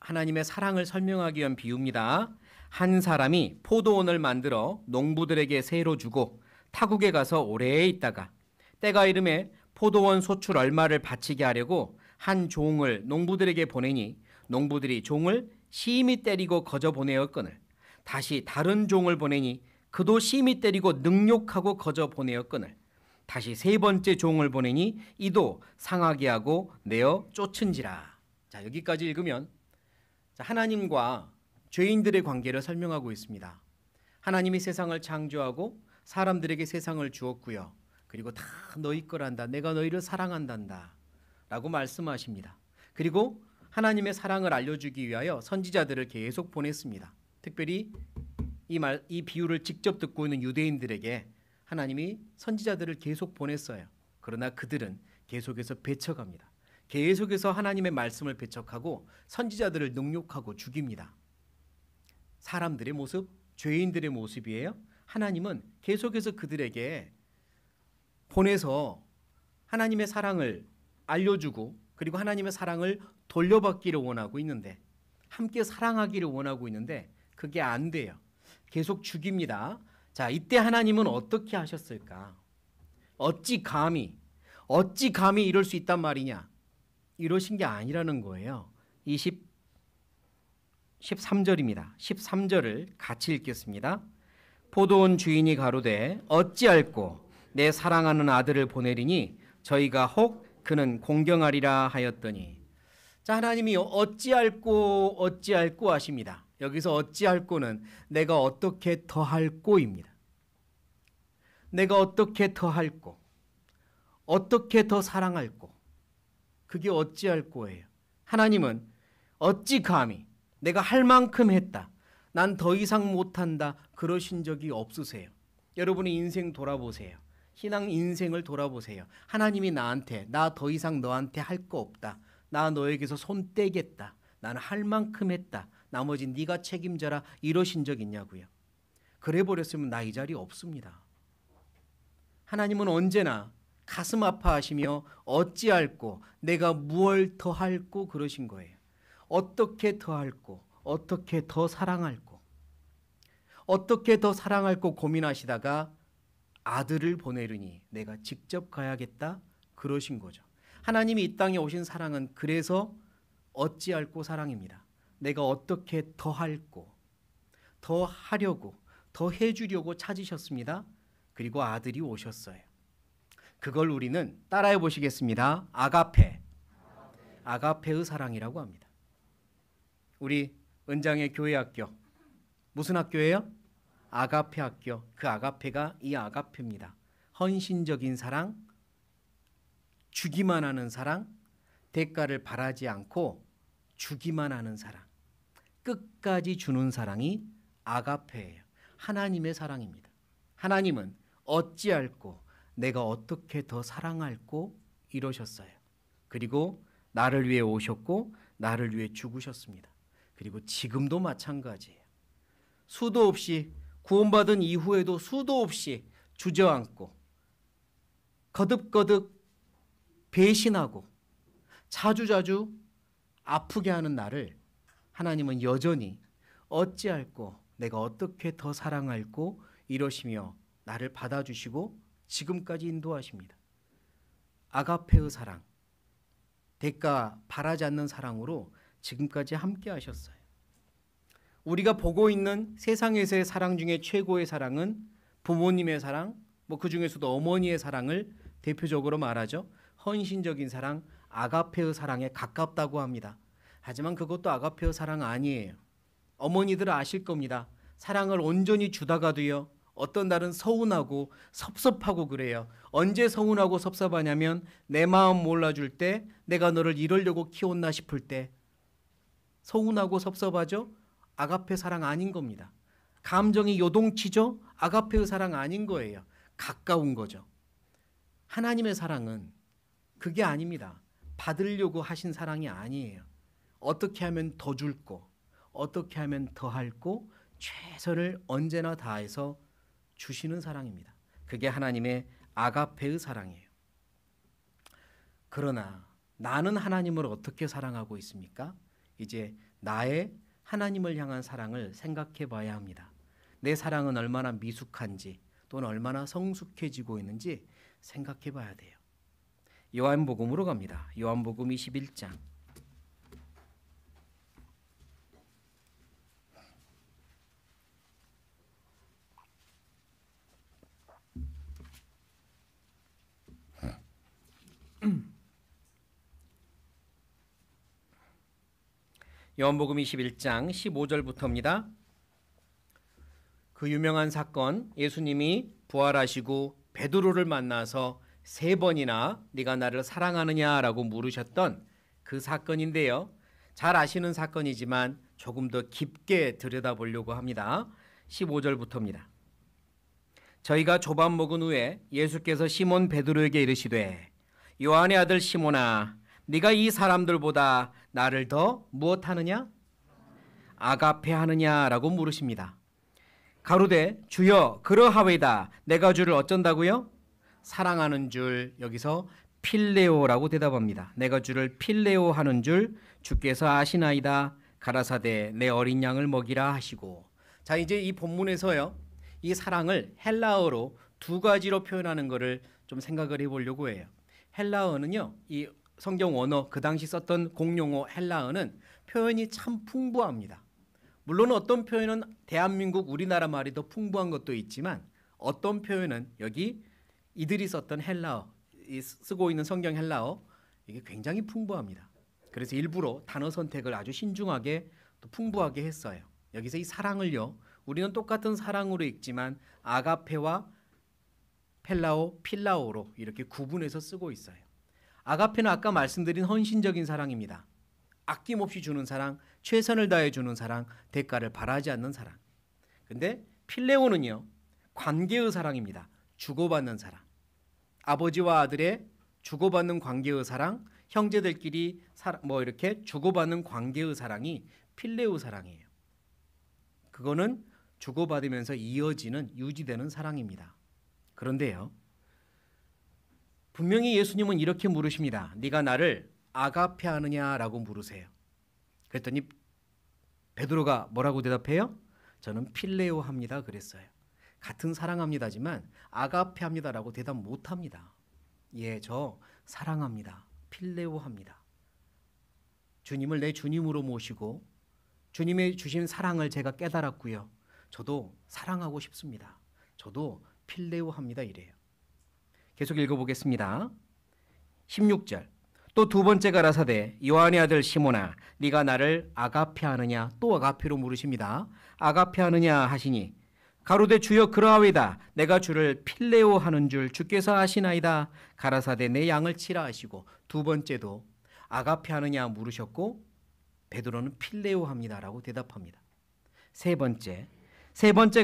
하나님의 사랑을 설명하기 위한 비유입니다. 한 사람이 포도원을 만들어 농부들에게 세로 주고 타국에 가서 오래 있다가 때가 이름에 포도원 소출 얼마를 바치게 하려고 한 종을 농부들에게 보내니 농부들이 종을 심히 때리고 거저 보내었거늘 다시 다른 종을 보내니 그도 심히 때리고 능욕하고 거저 보내었거늘 다시 세 번째 종을 보내니 이도 상하게 하고 내어 쫓은지라. 자, 여기까지 읽으면 하나님과 죄인들의 관계를 설명하고 있습니다. 하나님이 세상을 창조하고 사람들에게 세상을 주었고요. 그리고 다 너희 거란다. 내가 너희를 사랑한단다 라고 말씀하십니다. 그리고 하나님의 사랑을 알려주기 위하여 선지자들을 계속 보냈습니다. 특별히 이 비유를 직접 듣고 있는 유대인들에게 하나님이 선지자들을 계속 보냈어요. 그러나 그들은 계속해서 배척합니다. 계속해서 하나님의 말씀을 배척하고 선지자들을 능욕하고 죽입니다. 사람들의 모습, 죄인들의 모습이에요. 하나님은 계속해서 그들에게 보내서 하나님의 사랑을 알려주고 그리고 하나님의 사랑을 돌려받기를 원하고 있는데, 함께 사랑하기를 원하고 있는데 그게 안 돼요. 계속 죽입니다. 자, 이때 하나님은 어떻게 하셨을까? 어찌 감히 이럴 수 있단 말이냐? 이러신 게 아니라는 거예요. 13절입니다. 13절을 같이 읽겠습니다. 포도원 주인이 가로되 어찌할꼬 내 사랑하는 아들을 보내리니 저희가 혹 그는 공경하리라 하였더니, 자, 하나님이 어찌할꼬 하십니다. 여기서 어찌할꼬는 내가 어떻게 더할꼬입니다. 내가 어떻게 더할꼬, 어떻게 더 사랑할꼬, 그게 어찌할꼬예요. 하나님은 어찌 감히 내가 할 만큼 했다, 난 더 이상 못한다, 그러신 적이 없으세요. 여러분의 인생 돌아보세요. 신앙 인생을 돌아보세요. 하나님이 나한테 나 더 이상 너한테 할 거 없다, 나 너에게서 손 떼겠다, 나는 할 만큼 했다, 나머지 네가 책임져라, 이러신 적 있냐고요. 그래 버렸으면 나 이 자리 없습니다. 하나님은 언제나 가슴 아파하시며 어찌할꼬 내가 무얼 더 할꼬 그러신 거예요. 어떻게 더 할꼬, 어떻게 더 사랑할꼬, 어떻게 더 사랑할꼬 고민하시다가 아들을 보내르니 내가 직접 가야겠다 그러신 거죠. 하나님이 이 땅에 오신 사랑은 그래서 어찌할꼬 사랑입니다. 내가 어떻게 더 할꼬, 더 하려고, 더 해주려고 찾으셨습니다. 그리고 아들이 오셨어요. 그걸 우리는 따라해 보시겠습니다. 아가페의 사랑이라고 합니다. 우리 은장의 교회 학교, 무슨 학교예요? 아가페 학교. 그 아가페가 이 아가페입니다. 헌신적인 사랑, 주기만 하는 사랑, 대가를 바라지 않고 주기만 하는 사랑, 끝까지 주는 사랑이 아가페예요. 하나님의 사랑입니다. 하나님은 어찌할꼬 내가 어떻게 더 사랑할꼬 이러셨어요. 그리고 나를 위해 오셨고 나를 위해 죽으셨습니다. 그리고 지금도 마찬가지예요. 수도 없이 구원받은 이후에도 수도 없이 주저앉고 거듭거듭 배신하고 자주자주 아프게 하는 나를 하나님은 여전히 어찌할꼬 내가 어떻게 더 사랑할꼬 이러시며 나를 받아주시고 지금까지 인도하십니다. 아가페의 사랑, 대가 바라지 않는 사랑으로 지금까지 함께 하셨어요. 우리가 보고 있는 세상에서의 사랑 중에 최고의 사랑은 부모님의 사랑, 그 중에서도 어머니의 사랑을 대표적으로 말하죠. 헌신적인 사랑, 아가페의 사랑에 가깝다고 합니다. 하지만 그것도 아가페의 사랑 아니에요. 어머니들 아실 겁니다. 사랑을 온전히 주다가도요, 어떤 날은 서운하고 섭섭하고 그래요. 언제 서운하고 섭섭하냐면 내 마음 몰라줄 때, 내가 너를 이러려고 키웠나 싶을 때 서운하고 섭섭하죠? 아가페 사랑 아닌 겁니다. 감정이 요동치죠? 아가페의 사랑 아닌 거예요. 가까운 거죠. 하나님의 사랑은 그게 아닙니다. 받으려고 하신 사랑이 아니에요. 어떻게 하면 더 줄고, 어떻게 하면 더 할고, 최선을 언제나 다해서 주시는 사랑입니다. 그게 하나님의 아가페의 사랑이에요. 그러나 나는 하나님을 어떻게 사랑하고 있습니까? 이제 나의 하나님을 향한 사랑을 생각해 봐야 합니다. 내 사랑은 얼마나 미숙한지 또는 얼마나 성숙해지고 있는지 생각해 봐야 돼요. 요한복음으로 갑니다. 요한복음 21장. 요한복음 21장 15절부터입니다. 그 유명한 사건, 예수님이 부활하시고 베드로를 만나서 3번이나 네가 나를 사랑하느냐라고 물으셨던 그 사건인데요. 잘 아시는 사건이지만 조금 더 깊게 들여다보려고 합니다. 15절부터입니다. 저희가 조밥 먹은 후에 예수께서 시몬 베드로에게 이르시되 요한의 아들 시몬아, 네가 이 사람들보다 나를 더 무엇하느냐? 아가페 하느냐라고 물으십니다. 가로되 주여 그러하외다. 내가 주를 어쩐다고요? 사랑하는 줄. 여기서 필레오라고 대답합니다. 내가 주를 필레오 하는 줄 주께서 아시나이다. 가라사대 내 어린 양을 먹이라 하시고. 자, 이제 이 본문에서요, 이 사랑을 헬라어로 두 가지로 표현하는 것을 좀 생각을 해보려고 해요. 헬라어는요, 이 성경 원어 그 당시 썼던 공용어 헬라어는 표현이 참 풍부합니다. 물론 어떤 표현은 대한민국 우리나라 말이 더 풍부한 것도 있지만 어떤 표현은 여기 이들이 썼던 헬라어, 쓰고 있는 성경 헬라어, 이게 굉장히 풍부합니다. 그래서 일부러 단어 선택을 아주 신중하게 또 풍부하게 했어요. 여기서 이 사랑을요, 우리는 똑같은 사랑으로 읽지만 아가페와 펠라오, 필라오로 이렇게 구분해서 쓰고 있어요. 아가페는 아까 말씀드린 헌신적인 사랑입니다. 아낌없이 주는 사랑, 최선을 다해 주는 사랑, 대가를 바라지 않는 사랑. 근데 필레오는요, 관계의 사랑입니다. 주고받는 사랑. 아버지와 아들의 주고받는 관계의 사랑, 형제들끼리 이렇게 주고받는 관계의 사랑이 필레오 사랑이에요. 그거는 주고받으면서 이어지는, 유지되는 사랑입니다. 그런데요, 분명히 예수님은 이렇게 물으십니다. 네가 나를 아가페 하느냐라고 물으세요. 그랬더니 베드로가 뭐라고 대답해요? 저는 필레오 합니다 그랬어요. 같은 사랑합니다지만 아가페 합니다라고 대답 못합니다. 예, 저 사랑합니다. 필레오 합니다. 주님을 내 주님으로 모시고 주님의 주신 사랑을 제가 깨달았고요. 저도 사랑하고 싶습니다. 저도 필레오 합니다 이래요. 계속 읽어보겠습니다. 16절. 또 두 번째 가라사대 요한의 아들 시몬아 네가 나를 아가페 하느냐, 또 아가페로 물으십니다. 아가페 하느냐 하시니 가로되 주여 그러하외다. 내가 주를 필레오 하는 줄 주께서 아시나이다. 가라사대 내 양을 치라 하시고, 두 번째도 아가페 하느냐 물으셨고 베드로는 필레오 합니다라고 대답합니다. 세 번째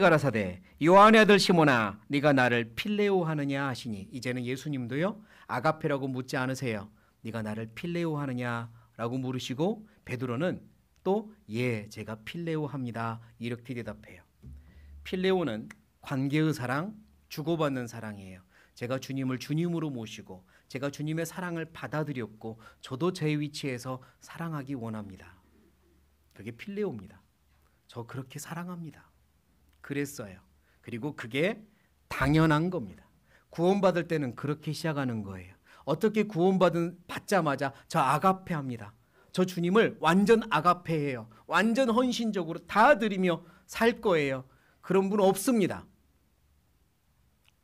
가라사대 요한의 아들 시몬아 네가 나를 필레오 하느냐 하시니, 이제는 예수님도요 아가페라고 묻지 않으세요. 네가 나를 필레오 하느냐라고 물으시고 베드로는 또 예, 제가 필레오 합니다 이렇게 대답해요. 필레오는 관계의 사랑, 주고받는 사랑이에요. 제가 주님을 주님으로 모시고 제가 주님의 사랑을 받아들였고 저도 제 위치에서 사랑하기 원합니다. 그게 필레오입니다. 저 그렇게 사랑합니다. 그랬어요. 그리고 그게 당연한 겁니다. 구원받을 때는 그렇게 시작하는 거예요. 어떻게 받자마자 저 아가페 합니다. 저 주님을 완전 아가페예요. 완전 헌신적으로 다 드리며 살 거예요. 그런 분 없습니다.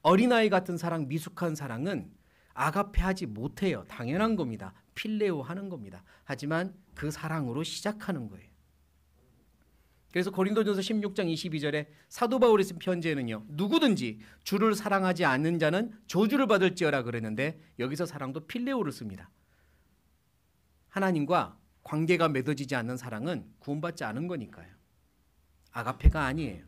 어린아이 같은 사랑, 미숙한 사랑은 아가페 하지 못해요. 당연한 겁니다. 필레오 하는 겁니다. 하지만 그 사랑으로 시작하는 거예요. 그래서 고린도전서 16장 22절에 사도 바울이 쓴 편지에는요, 누구든지 주를 사랑하지 않는 자는 저주를 받을지어라 그랬는데 여기서 사랑도 필레오를 씁니다. 하나님과 관계가 맺어지지 않는 사랑은 구원받지 않은 거니까요. 아가페가 아니에요.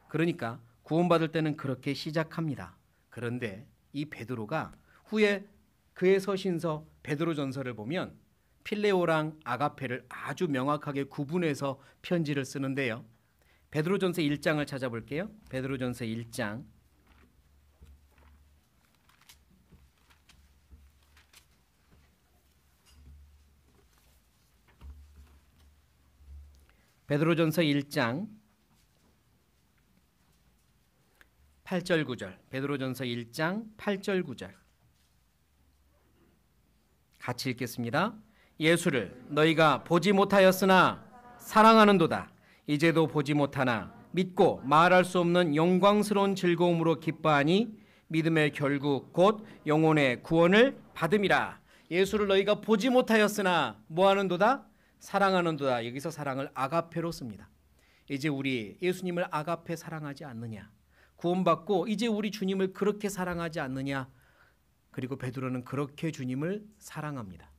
그러니까 구원받을 때는 그렇게 시작합니다. 그런데 이 베드로가 후에 그의 서신서 베드로전서를 보면 필레오랑 아가페를 아주 명확하게 구분해서 편지를 쓰는데요. 베드로전서 1장을 찾아볼게요. 베드로전서 1장. 베드로전서 1장 8절 9절. 베드로전서 1장 8절 9절. 같이 읽겠습니다. 예수를 너희가 보지 못하였으나 사랑하는도다. 이제도 보지 못하나 믿고 말할 수 없는 영광스러운 즐거움으로 기뻐하니 믿음의 결국 곧 영혼의 구원을 받음이라. 예수를 너희가 보지 못하였으나 뭐하는도다? 사랑하는도다. 여기서 사랑을 아가페로 씁니다. 이제 우리 예수님을 아가페 사랑하지 않느냐? 구원받고 이제 우리 주님을 그렇게 사랑하지 않느냐? 그리고 베드로는 그렇게 주님을 사랑합니다.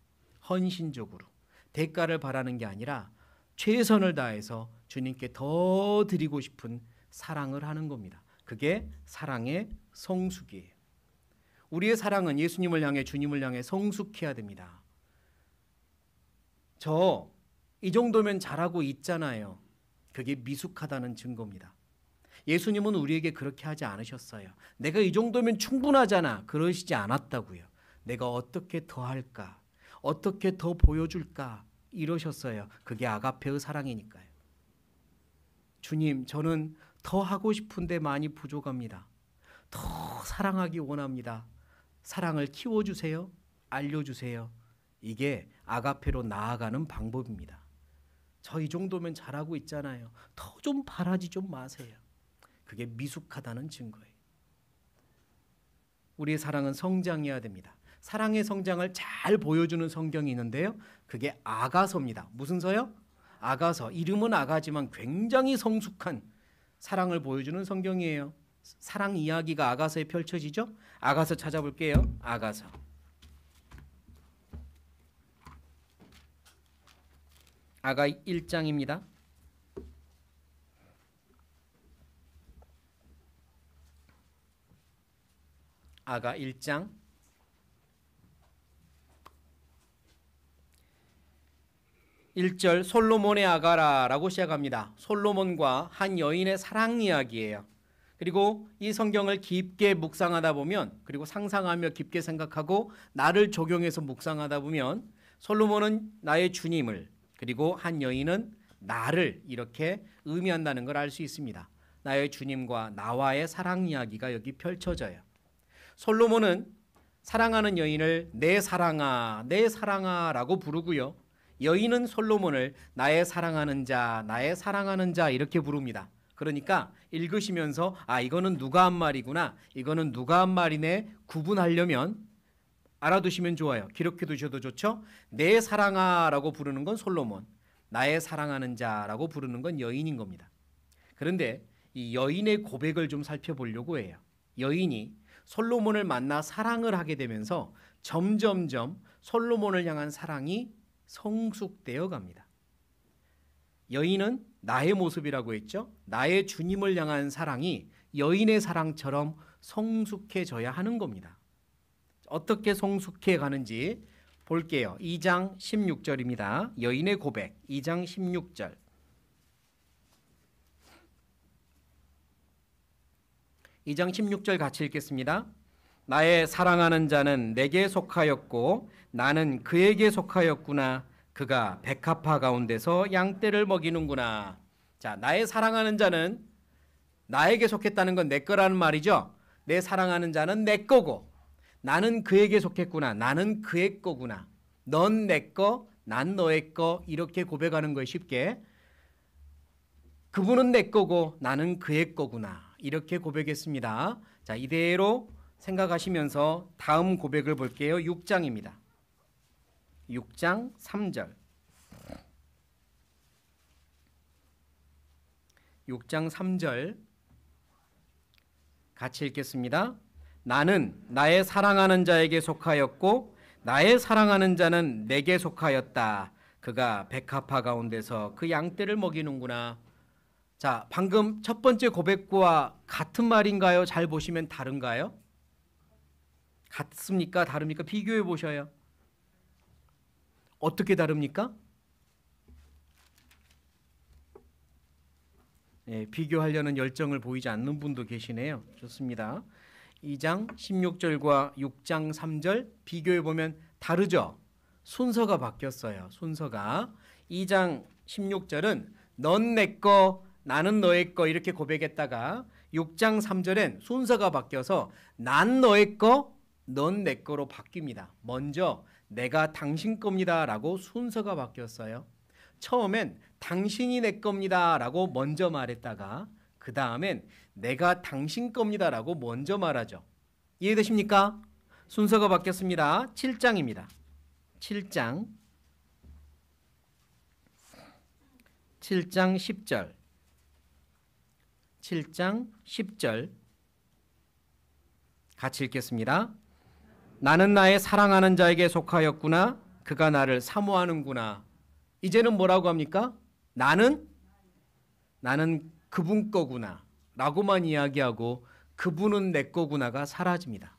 헌신적으로 대가를 바라는 게 아니라 최선을 다해서 주님께 더 드리고 싶은 사랑을 하는 겁니다. 그게 사랑의 성숙이에요. 우리의 사랑은 예수님을 향해 주님을 향해 성숙해야 됩니다. 저 이 정도면 잘하고 있잖아요. 그게 미숙하다는 증거입니다. 예수님은 우리에게 그렇게 하지 않으셨어요. 내가 이 정도면 충분하잖아. 그러시지 않았다고요. 내가 어떻게 더 할까? 어떻게 더 보여줄까? 이러셨어요. 그게 아가페의 사랑이니까요. 주님, 저는 더 하고 싶은데 많이 부족합니다. 더 사랑하기 원합니다. 사랑을 키워주세요. 알려주세요. 이게 아가페로 나아가는 방법입니다. 저 이 정도면 잘하고 있잖아요. 더 좀 바라지 좀 마세요. 그게 미숙하다는 증거예요. 우리의 사랑은 성장해야 됩니다. 사랑의 성장을 잘 보여주는 성경이 있는데요. 그게 아가서입니다. 무슨 서요? 아가서. 이름은 아가지만 굉장히 성숙한 사랑을 보여주는 성경이에요. 사랑 이야기가 아가서에 펼쳐지죠? 아가서 찾아볼게요. 아가서. 아가 1장입니다. 아가 1장 1절 솔로몬의 아가라라고 시작합니다. 솔로몬과 한 여인의 사랑 이야기예요. 그리고 이 성경을 깊게 묵상하다 보면, 그리고 상상하며 깊게 생각하고 나를 적용해서 묵상하다 보면 솔로몬은 나의 주님을, 그리고 한 여인은 나를 이렇게 의미한다는 걸 알 수 있습니다. 나의 주님과 나와의 사랑 이야기가 여기 펼쳐져요. 솔로몬은 사랑하는 여인을 내 사랑아, 내 사랑아라고 부르고요. 여인은 솔로몬을 나의 사랑하는 자, 나의 사랑하는 자 이렇게 부릅니다. 그러니까 읽으시면서 이거는 누가 한 말이구나, 이거는 누가 한 말이네 구분하려면 알아두시면 좋아요. 기록해 두셔도 좋죠. 내 사랑아라고 부르는 건 솔로몬, 나의 사랑하는 자라고 부르는 건 여인인 겁니다. 그런데 이 여인의 고백을 좀 살펴보려고 해요. 여인이 솔로몬을 만나 사랑을 하게 되면서 점점점 솔로몬을 향한 사랑이 성숙되어 갑니다. 여인은 나의 모습이라고 했죠. 나의 주님을 향한 사랑이 여인의 사랑처럼 성숙해져야 하는 겁니다. 어떻게 성숙해 가는지 볼게요. 2장 16절입니다. 여인의 고백 2장 16절. 2장 16절 같이 읽겠습니다. 나의 사랑하는 자는 내게 속하였고 나는 그에게 속하였구나. 그가 백합화 가운데서 양떼를 먹이는구나. 자, 나의 사랑하는 자는 나에게 속했다는 건 내 거라는 말이죠. 내 사랑하는 자는 내 거고 나는 그에게 속했구나. 나는 그의 거구나. 넌 내 거, 난 너의 거 이렇게 고백하는 거예요. 쉽게. 그분은 내 거고 나는 그의 거구나. 이렇게 고백했습니다. 자, 이대로 생각하시면서 다음 고백을 볼게요. 6장입니다. 6장 3절. 6장 3절 같이 읽겠습니다. 나는 나의 사랑하는 자에게 속하였고 나의 사랑하는 자는 내게 속하였다. 그가 백합화 가운데서 그 양떼를 먹이는구나. 자, 방금 첫 번째 고백과 같은 말인가요? 잘 보시면 다른가요? 같습니까? 다릅니까? 비교해 보셔요. 어떻게 다릅니까? 예, 비교하려는 열정을 보이지 않는 분도 계시네요. 좋습니다. 2장 16절과 6장 3절 비교해 보면 다르죠? 순서가 바뀌었어요. 순서가. 2장 16절은 넌 내 거, 나는 너의 거 이렇게 고백했다가 6장 3절엔 순서가 바뀌어서 난 너의 거, 넌 내 거로 바뀝니다. 먼저 내가 당신 겁니다 라고 순서가 바뀌었어요. 처음엔 당신이 내 겁니다 라고 먼저 말했다가 그 다음엔 내가 당신 겁니다 라고 먼저 말하죠. 이해되십니까? 순서가 바뀌었습니다. 7장입니다. 7장 10절 7장 10절 같이 읽겠습니다. 나는 나의 사랑하는 자에게 속하였구나. 그가 나를 사모하는구나. 이제는 뭐라고 합니까? 나는 그분 거구나 라고만 이야기하고 그분은 내 거구나가 사라집니다.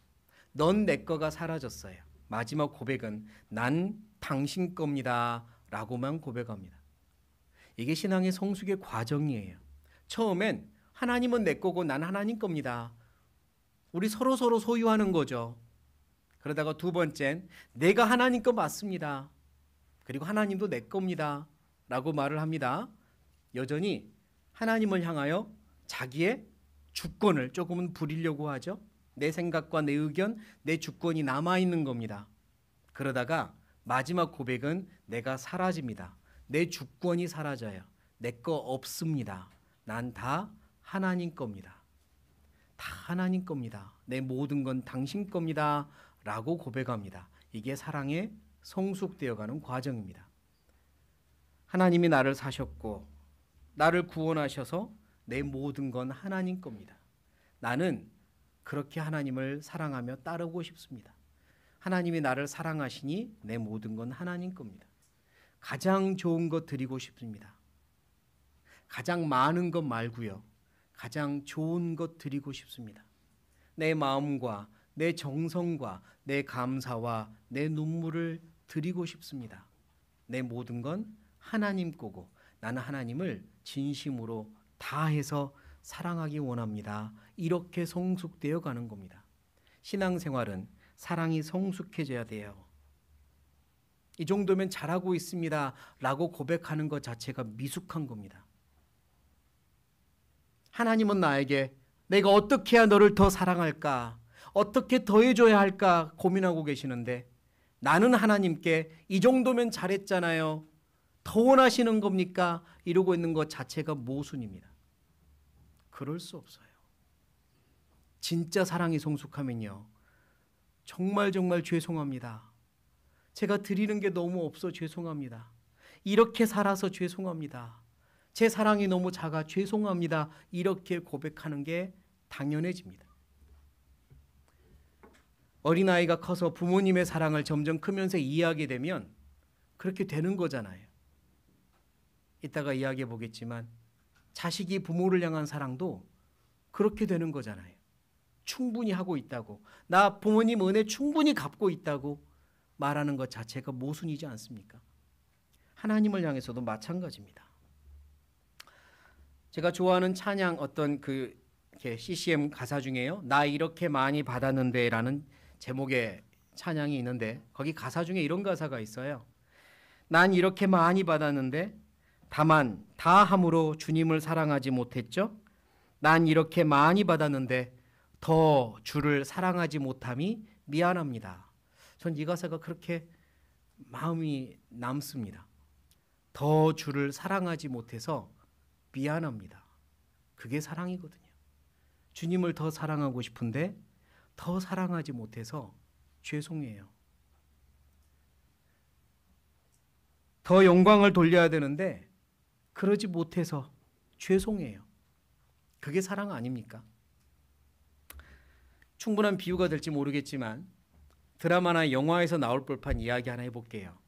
넌 내 거가 사라졌어요. 마지막 고백은 난 당신 겁니다 라고만 고백합니다. 이게 신앙의 성숙의 과정이에요. 처음엔 하나님은 내 거고 난 하나님 겁니다. 우리 서로 소유하는 거죠. 그러다가 두 번째는 내가 하나님 거 맞습니다. 그리고 하나님도 내 겁니다. 라고 말을 합니다. 여전히 하나님을 향하여 자기의 주권을 조금은 부리려고 하죠. 내 생각과 내 의견, 내 주권이 남아있는 겁니다. 그러다가 마지막 고백은 내가 사라집니다. 내 주권이 사라져요. 내 거 없습니다. 난 다 하나님 겁니다. 다 하나님 겁니다. 내 모든 건 당신 겁니다. 라고 고백합니다. 이게 사랑의 성숙되어가는 과정입니다. 하나님이 나를 사셨고 나를 구원하셔서 내 모든 건 하나님 겁니다. 나는 그렇게 하나님을 사랑하며 따르고 싶습니다. 하나님이 나를 사랑하시니 내 모든 건 하나님 겁니다. 가장 좋은 것 드리고 싶습니다. 가장 많은 것 말고요. 가장 좋은 것 드리고 싶습니다. 내 마음과 내 정성과 내 감사와 내 눈물을 드리고 싶습니다. 내 모든 건 하나님 거고 나는 하나님을 진심으로 다해서 사랑하기 원합니다. 이렇게 성숙되어 가는 겁니다. 신앙생활은 사랑이 성숙해져야 돼요. 이 정도면 잘하고 있습니다. 라고 고백하는 것 자체가 미숙한 겁니다. 하나님은 나에게 내가 어떻게 해야 너를 더 사랑할까? 어떻게 더 해줘야 할까? 고민하고 계시는데 나는 하나님께 이 정도면 잘했잖아요. 더 원하시는 겁니까? 이러고 있는 것 자체가 모순입니다. 그럴 수 없어요. 진짜 사랑이 성숙하면요. 정말 죄송합니다. 제가 드리는 게 너무 없어 죄송합니다. 이렇게 살아서 죄송합니다. 제 사랑이 너무 작아 죄송합니다. 이렇게 고백하는 게 당연해집니다. 어린아이가 커서 부모님의 사랑을 점점 크면서 이해하게 되면 그렇게 되는 거잖아요. 이따가 이야기해 보겠지만 자식이 부모를 향한 사랑도 그렇게 되는 거잖아요. 충분히 하고 있다고, 나 부모님 은혜 충분히 갚고 있다고 말하는 것 자체가 모순이지 않습니까? 하나님을 향해서도 마찬가지입니다. 제가 좋아하는 찬양 어떤 CCM 가사 중에요. 나 이렇게 많이 받았는데 라는 제목의 찬양이 있는데 거기 가사 중에 이런 가사가 있어요. 난 이렇게 많이 받았는데 다만 다 함으로 주님을 사랑하지 못했죠. 난 이렇게 많이 받았는데 더 주를 사랑하지 못함이 미안합니다. 전 이 가사가 그렇게 마음이 남습니다. 더 주를 사랑하지 못해서 미안합니다. 그게 사랑이거든요. 주님을 더 사랑하고 싶은데 더 사랑하지 못해서 죄송해요. 더 영광을 돌려야 되는데 그러지 못해서 죄송해요. 그게 사랑 아닙니까? 충분한 비유가 될지 모르겠지만 드라마나 영화에서 나올 법한 이야기 하나 해볼게요.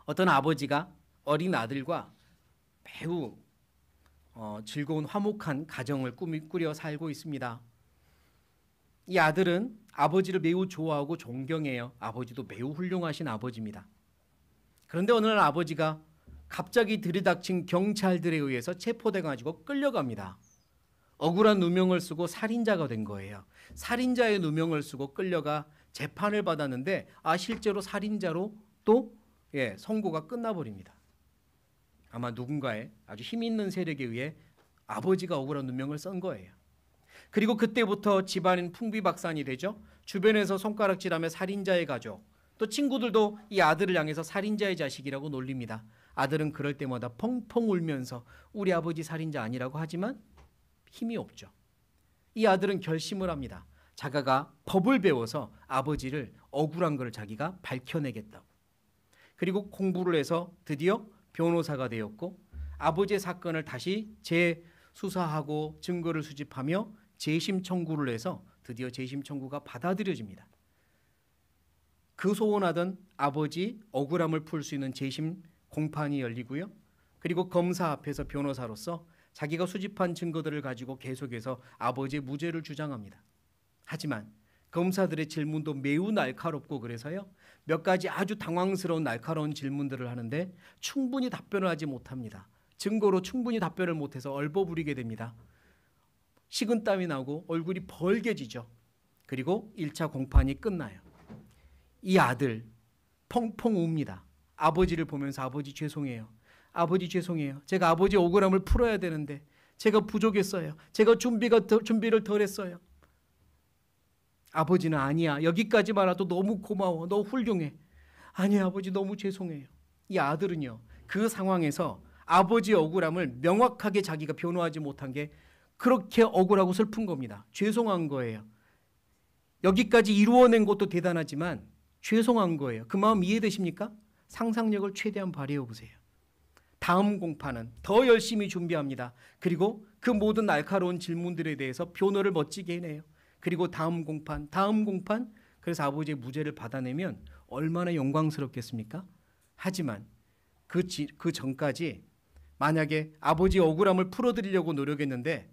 어떤 아버지가 어린 아들과 매우 즐거운 화목한 가정을 꾸려 살고 있습니다. 이 아들은 아버지를 매우 좋아하고 존경해요. 아버지도 매우 훌륭하신 아버지입니다. 그런데 어느 날 아버지가 갑자기 들이닥친 경찰들에 의해서 체포돼가지고 끌려갑니다. 억울한 누명을 쓰고 살인자가 된 거예요. 살인자의 누명을 쓰고 끌려가 재판을 받았는데 실제로 살인자로 또 선고가 끝나버립니다. 아마 누군가의 아주 힘 있는 세력에 의해 아버지가 억울한 누명을 쓴 거예요. 그리고 그때부터 집안은 풍비박산이 되죠. 주변에서 손가락질하며 살인자의 가족, 또 친구들도 이 아들을 향해서 살인자의 자식이라고 놀립니다. 아들은 그럴 때마다 펑펑 울면서 우리 아버지 살인자 아니라고 하지만 힘이 없죠. 이 아들은 결심을 합니다. 자기가 법을 배워서 아버지를 억울한 걸 자기가 밝혀내겠다고. 그리고 공부를 해서 드디어 변호사가 되었고 아버지의 사건을 다시 재수사하고 증거를 수집하며 재심 청구를 해서 드디어 재심 청구가 받아들여집니다. 그 소원하던 아버지 억울함을 풀 수 있는 재심 공판이 열리고요. 그리고 검사 앞에서 변호사로서 자기가 수집한 증거들을 가지고 계속해서 아버지의 무죄를 주장합니다. 하지만 검사들의 질문도 매우 날카롭고 그래서요. 몇 가지 아주 당황스러운 날카로운 질문들을 하는데 충분히 답변을 하지 못합니다. 증거로 충분히 답변을 못해서 얼버무리게 됩니다. 식은땀이 나고 얼굴이 벌개지죠. 그리고 1차 공판이 끝나요. 이 아들 펑펑 웁니다. 아버지를 보면서 아버지 죄송해요. 아버지 죄송해요. 제가 아버지 억울함을 풀어야 되는데 제가 부족했어요. 제가 준비를 덜 했어요. 아버지는 아니야. 여기까지만 와도 너무 고마워. 너 훌륭해. 아니야 아버지 너무 죄송해요. 이 아들은요. 그 상황에서 아버지의 억울함을 명확하게 자기가 변호하지 못한 게 그렇게 억울하고 슬픈 겁니다. 죄송한 거예요. 여기까지 이루어낸 것도 대단하지만 죄송한 거예요. 그 마음 이해되십니까? 상상력을 최대한 발휘해 보세요. 다음 공판은 더 열심히 준비합니다. 그리고 그 모든 날카로운 질문들에 대해서 변호를 멋지게 해내요. 그리고 다음 공판. 그래서 아버지의 무죄를 받아내면 얼마나 영광스럽겠습니까? 하지만 그 전까지 만약에 아버지의 억울함을 풀어드리려고 노력했는데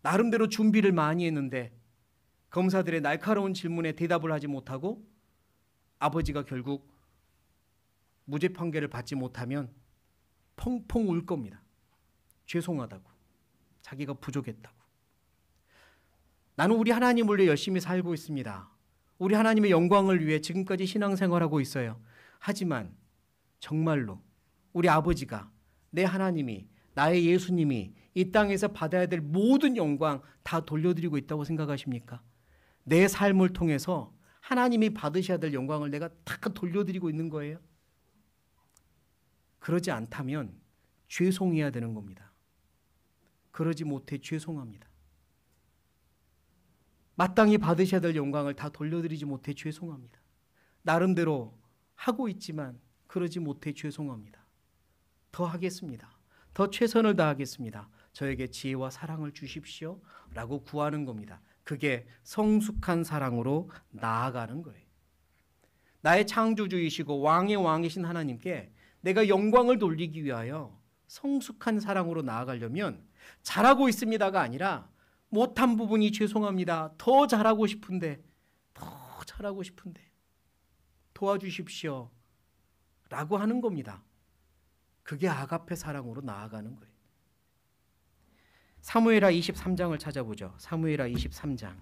나름대로 준비를 많이 했는데 검사들의 날카로운 질문에 대답을 하지 못하고 아버지가 결국 무죄 판결을 받지 못하면 펑펑 울 겁니다. 죄송하다고. 자기가 부족했다고. 나는 우리 하나님을 위해 열심히 살고 있습니다. 우리 하나님의 영광을 위해 지금까지 신앙생활하고 있어요. 하지만 정말로 우리 아버지가, 내 하나님이, 나의 예수님이 이 땅에서 받아야 될 모든 영광 다 돌려드리고 있다고 생각하십니까? 내 삶을 통해서 하나님이 받으셔야 될 영광을 내가 다 돌려드리고 있는 거예요? 그러지 않다면 죄송해야 되는 겁니다. 그러지 못해 죄송합니다. 마땅히 받으셔야 될 영광을 다 돌려드리지 못해 죄송합니다. 나름대로 하고 있지만 그러지 못해 죄송합니다. 더 하겠습니다. 더 최선을 다하겠습니다. 저에게 지혜와 사랑을 주십시오 라고 구하는 겁니다. 그게 성숙한 사랑으로 나아가는 거예요. 나의 창조주이시고 왕의 왕이신 하나님께 내가 영광을 돌리기 위하여 성숙한 사랑으로 나아가려면 잘하고 있습니다가 아니라 못한 부분이 죄송합니다. 더 잘하고 싶은데 도와주십시오 라고 하는 겁니다. 그게 아가페 사랑으로 나아가는 거예요. 사무엘하 23장을 찾아보죠. 사무엘하 23장.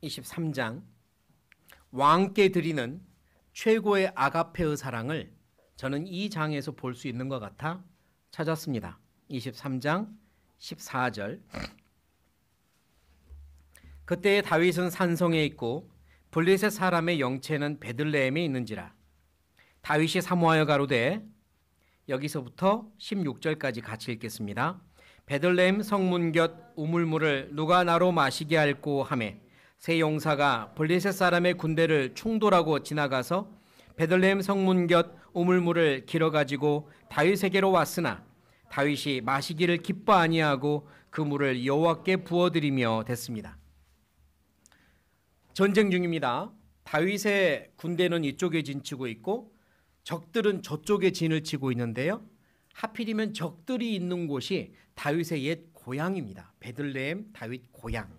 23장. 왕께 드리는 최고의 아가페의 사랑을 저는 이 장에서 볼 수 있는 것 같아 찾았습니다. 23장 14절. 그때에 다윗은 산성에 있고 블레셋 사람의 영체는 베들레헴에 있는지라. 다윗이 사모하여 가로되, 여기서부터 16절까지 같이 읽겠습니다. 베들레헴 성문 곁 우물물을 누가 나로 마시게 할꼬 하매 세 용사가 블레셋 사람의 군대를 충돌하고 지나가서 베들레헴 성문 곁 우물물을 길어가지고 다윗에게로 왔으나 다윗이 마시기를 기뻐 아니하고 그 물을 여호와께 부어드리며 됐습니다. 전쟁 중입니다. 다윗의 군대는 이쪽에 진치고 있고 적들은 저쪽에 진을 치고 있는데요. 하필이면 적들이 있는 곳이 다윗의 옛 고향입니다. 베들레헴 다윗 고향.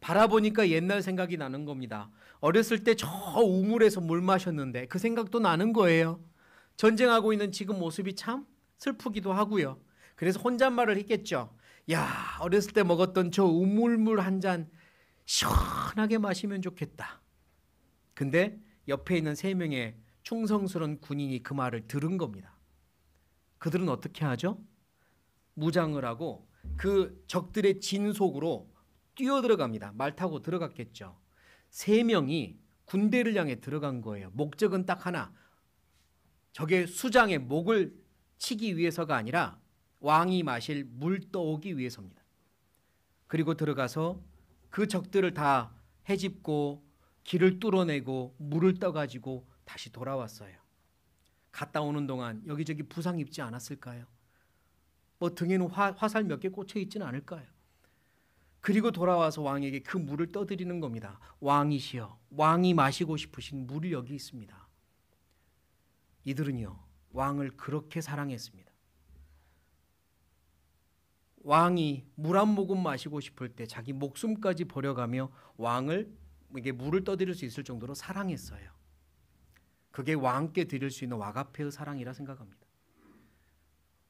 바라보니까 옛날 생각이 나는 겁니다. 어렸을 때 저 우물에서 물 마셨는데 그 생각도 나는 거예요. 전쟁하고 있는 지금 모습이 참 슬프기도 하고요. 그래서 혼잣말을 했겠죠. 야, 어렸을 때 먹었던 저 우물물 한 잔 시원하게 마시면 좋겠다. 근데 옆에 있는 3명의 충성스러운 군인이 그 말을 들은 겁니다. 그들은 어떻게 하죠? 무장을 하고 그 적들의 진 속으로 뛰어들어갑니다. 말 타고 들어갔겠죠. 3명이 군대를 향해 들어간 거예요. 목적은 딱 하나. 적의 수장의 목을 치기 위해서가 아니라 왕이 마실 물 떠오기 위해서입니다. 그리고 들어가서 그 적들을 다 헤집고 길을 뚫어내고 물을 떠가지고 다시 돌아왔어요. 갔다 오는 동안 여기저기 부상 입지 않았을까요? 뭐 등에는 화살 몇 개 꽂혀 있지는 않을까요? 그리고 돌아와서 왕에게 그 물을 떠드리는 겁니다. 왕이시여, 왕이 마시고 싶으신 물이 여기 있습니다. 이들은요 왕을 그렇게 사랑했습니다. 왕이 물 한 모금 마시고 싶을 때 자기 목숨까지 버려가며 왕을 이게 물을 떠드릴 수 있을 정도로 사랑했어요. 그게 왕께 드릴 수 있는 아가페의 사랑이라 생각합니다.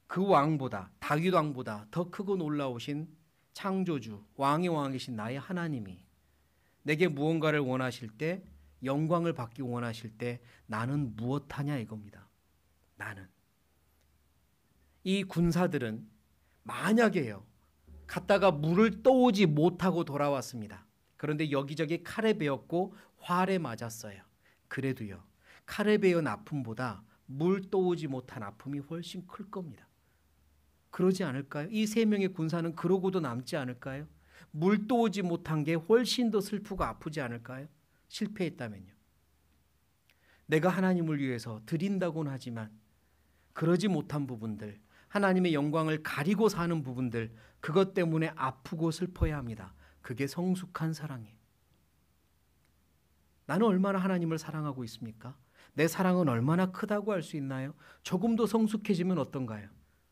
그 왕보다, 다윗 왕보다 더 크고 놀라우신 창조주, 왕의 왕이신 나의 하나님이 내게 무언가를 원하실 때, 영광을 받기 원하실 때 나는 무엇하냐 이겁니다. 나는. 이 군사들은 만약에요 갔다가 물을 떠오지 못하고 돌아왔습니다. 그런데 여기저기 칼에 베었고 활에 맞았어요. 그래도요 칼에 베은 아픔보다 물 떠오지 못한 아픔이 훨씬 클 겁니다. 그러지 않을까요? 이 세 명의 군사는 그러고도 남지 않을까요? 물 떠오지 못한 게 훨씬 더 슬프고 아프지 않을까요? 실패했다면요. 내가 하나님을 위해서 드린다고는 하지만 그러지 못한 부분들, 하나님의 영광을 가리고 사는 부분들, 그것 때문에 아프고 슬퍼야 합니다. 그게 성숙한 사랑이에요. 나는 얼마나 하나님을 사랑하고 있습니까? 내 사랑은 얼마나 크다고 할 수 있나요? 조금 더 성숙해지면 어떤가요?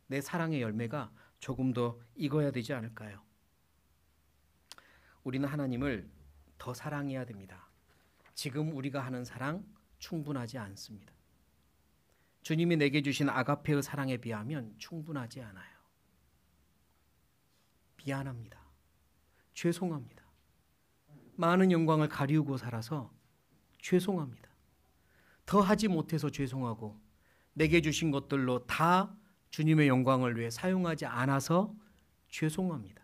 내 사랑의 열매가 조금 더 익어야 되지 않을까요? 우리는 하나님을 더 사랑해야 됩니다. 지금 우리가 하는 사랑 충분하지 않습니다. 주님이 내게 주신 아가페의 사랑에 비하면 충분하지 않아요. 미안합니다. 죄송합니다. 많은 영광을 가리우고 살아서 죄송합니다. 더 하지 못해서 죄송하고 내게 주신 것들로 다 주님의 영광을 위해 사용하지 않아서 죄송합니다.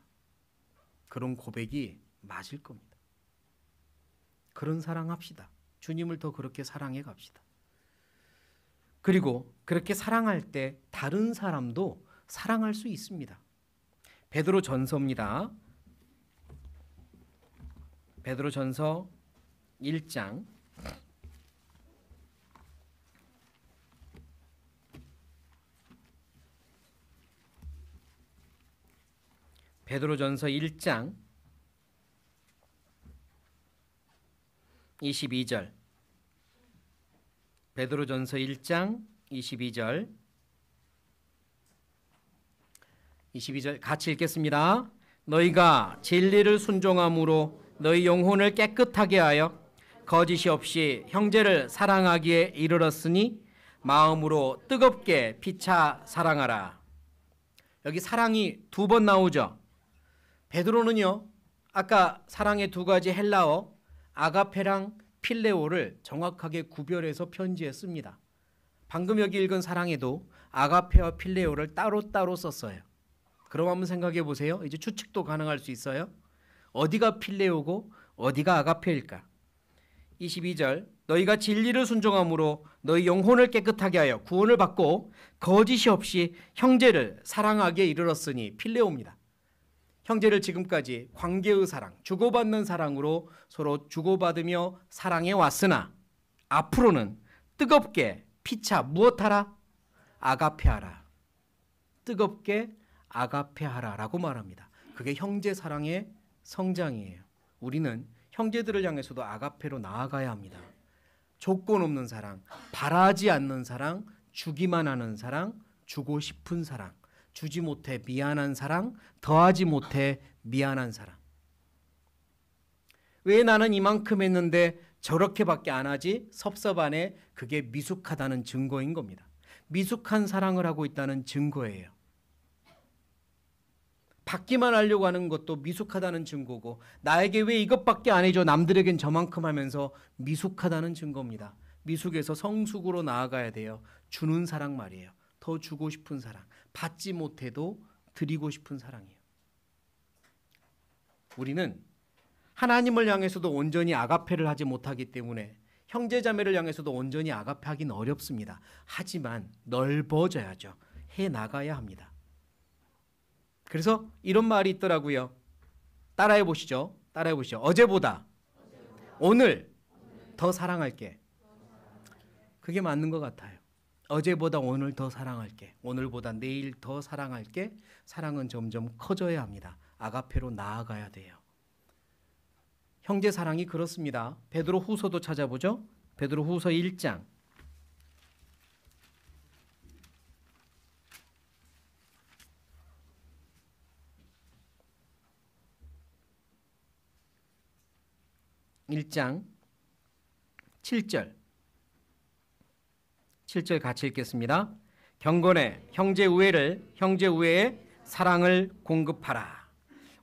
그런 고백이 맞을 겁니다. 그런 사랑합시다. 주님을 더 그렇게 사랑해 갑시다. 그리고 그렇게 사랑할 때 다른 사람도 사랑할 수 있습니다. 베드로 전서입니다. 베드로 전서 1장 베드로전서 1장 22절 베드로전서 1장 22절 같이 읽겠습니다. 너희가 진리를 순종함으로 너희 영혼을 깨끗하게 하여 거짓이 없이 형제를 사랑하기에 이르렀으니 마음으로 뜨겁게 피차 사랑하라. 여기 사랑이 두 번 나오죠. 베드로는요 아까 사랑의 두 가지 헬라어 아가페랑 필레오를 정확하게 구별해서 편지에 씁니다. 방금 여기 읽은 사랑에도 아가페와 필레오를 따로따로 썼어요. 그럼 한번 생각해 보세요. 이제 추측도 가능할 수 있어요. 어디가 필레오고 어디가 아가페일까? 22절 너희가 진리를 순종함으로 너희 영혼을 깨끗하게 하여 구원을 받고 거짓이 없이 형제를 사랑하기에 이르렀으니 필레오입니다. 형제를 지금까지 관계의 사랑, 주고받는 사랑으로 서로 주고받으며 사랑해 왔으나 앞으로는 뜨겁게 피차 무엇하라? 아가페하라. 뜨겁게 아가페하라라고 말합니다. 그게 형제 사랑의 성장이에요. 우리는 형제들을 향해서도 아가페로 나아가야 합니다. 조건 없는 사랑, 바라지 않는 사랑, 주기만 하는 사랑, 주고 싶은 사랑, 주지 못해 미안한 사랑, 더하지 못해 미안한 사랑. 왜 나는 이만큼 했는데 저렇게밖에 안 하지? 섭섭하네. 그게 미숙하다는 증거인 겁니다. 미숙한 사랑을 하고 있다는 증거예요. 받기만 하려고 하는 것도 미숙하다는 증거고 나에게 왜 이것밖에 안 해줘 남들에겐 저만큼 하면서 미숙하다는 증거입니다. 미숙에서 성숙으로 나아가야 돼요. 주는 사랑 말이에요. 더 주고 싶은 사랑, 받지 못해도 드리고 싶은 사랑이에요. 우리는 하나님을 향해서도 온전히 아가페를 하지 못하기 때문에 형제자매를 향해서도 온전히 아가페하기는 어렵습니다. 하지만 넓어져야죠. 해나가야 합니다. 그래서 이런 말이 있더라고요. 따라해 보시죠. 어제보다 오늘 더 사랑할게. 그게 맞는 것 같아요. 어제보다 오늘 더 사랑할게. 오늘보다 내일 더 사랑할게. 사랑은 점점 커져야 합니다. 아가페로 나아가야 돼요. 형제 사랑이 그렇습니다. 베드로 후서도 찾아보죠. 베드로 후서 1장 1장 7절 같이 읽겠습니다. 경건에 형제 우애에 사랑을 공급하라.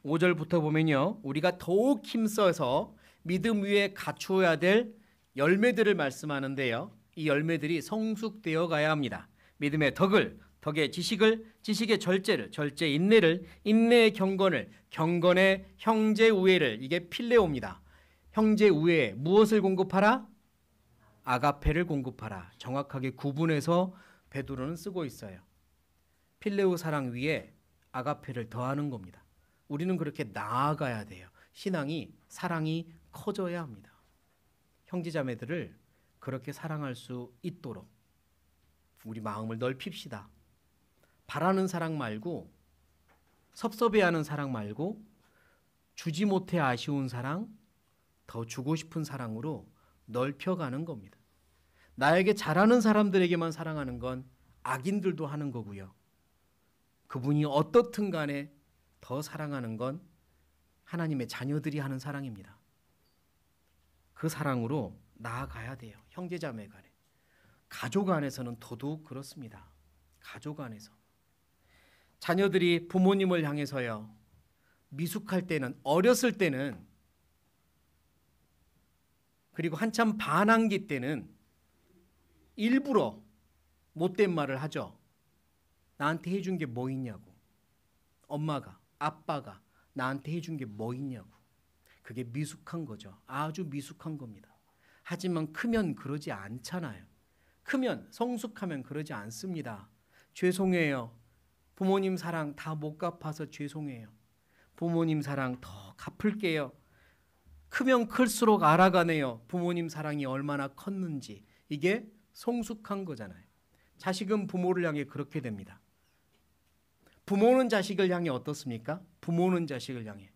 5절부터 보면요, 우리가 더욱 힘써서 믿음 위에 갖추어야 될 열매들을 말씀하는데요, 이 열매들이 성숙되어 가야 합니다. 믿음의 덕의 지식의 절제의 인내를, 인내의 경건의 형제 우애를, 이게 필레오입니다. 형제 우애에 무엇을 공급하라? 아가페를 공급하라. 정확하게 구분해서 베드로는 쓰고 있어요. 필레오 사랑 위에 아가페를 더하는 겁니다. 우리는 그렇게 나아가야 돼요. 사랑이 커져야 합니다. 형제자매들을 그렇게 사랑할 수 있도록 우리 마음을 넓힙시다. 바라는 사랑 말고, 섭섭해하는 사랑 말고, 주지 못해 아쉬운 사랑, 더 주고 싶은 사랑으로 넓혀가는 겁니다. 나에게 잘하는 사람들에게만 사랑하는 건 악인들도 하는 거고요. 그분이 어떻든 간에 더 사랑하는 건 하나님의 자녀들이 하는 사랑입니다. 그 사랑으로 나아가야 돼요. 형제자매 간에. 가족 안에서는 더더욱 그렇습니다. 가족 안에서. 자녀들이 부모님을 향해서요, 미숙할 때는, 어렸을 때는, 그리고 한참 반항기 때는 일부러 못된 말을 하죠. 나한테 해준 게 뭐 있냐고. 엄마가, 아빠가 나한테 해준 게 뭐 있냐고. 그게 미숙한 거죠. 아주 미숙한 겁니다. 하지만 크면 그러지 않잖아요. 크면, 성숙하면 그러지 않습니다. 죄송해요. 부모님 사랑 다 못 갚아서 죄송해요. 부모님 사랑 더 갚을게요. 크면 클수록 알아가네요. 부모님 사랑이 얼마나 컸는지. 이게 성숙한 거잖아요. 자식은 부모를 향해 그렇게 됩니다. 부모는 자식을 향해 어떻습니까? 부모는 자식을 향해.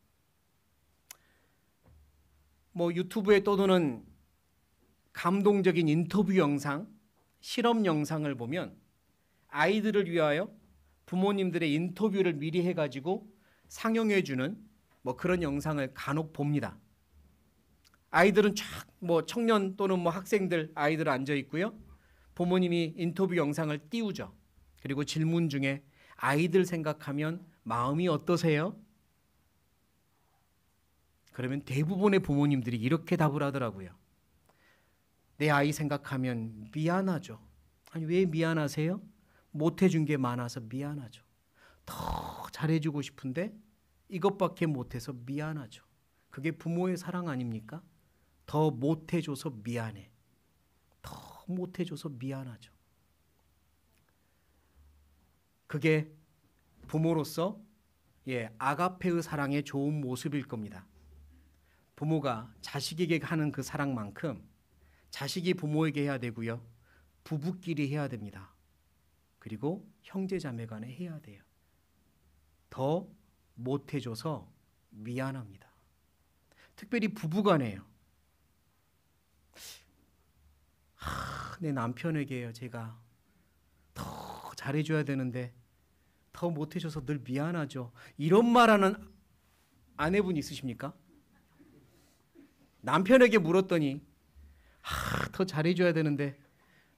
유튜브에 떠도는 감동적인 인터뷰 영상, 실험 영상을 보면 아이들을 위하여 부모님들의 인터뷰를 미리 해가지고 상영해주는 그런 영상을 간혹 봅니다. 아이들은 쫙 청년 또는 학생들 아이들 앉아 있고요. 부모님이 인터뷰 영상을 띄우죠. 그리고 질문 중에 아이들 생각하면 마음이 어떠세요? 그러면 대부분의 부모님들이 이렇게 답을 하더라고요. 내 아이 생각하면 미안하죠. 아니, 왜 미안하세요? 못해준 게 많아서 미안하죠. 더 잘해주고 싶은데 이것밖에 못해서 미안하죠. 그게 부모의 사랑 아닙니까? 더 못해줘서 미안해. 더 못해줘서 미안하죠. 그게 부모로서 아가페의 사랑의 좋은 모습일 겁니다. 부모가 자식에게 하는 그 사랑만큼 자식이 부모에게 해야 되고요. 부부끼리 해야 됩니다. 그리고 형제자매 간에 해야 돼요. 더 못해줘서 미안합니다. 특별히 부부간에요. 내 남편에게요, 제가 더 잘해줘야 되는데 더 못해줘서 늘 미안하죠. 이런 말하는 아내분 있으십니까? 남편에게 물었더니 더 잘해줘야 되는데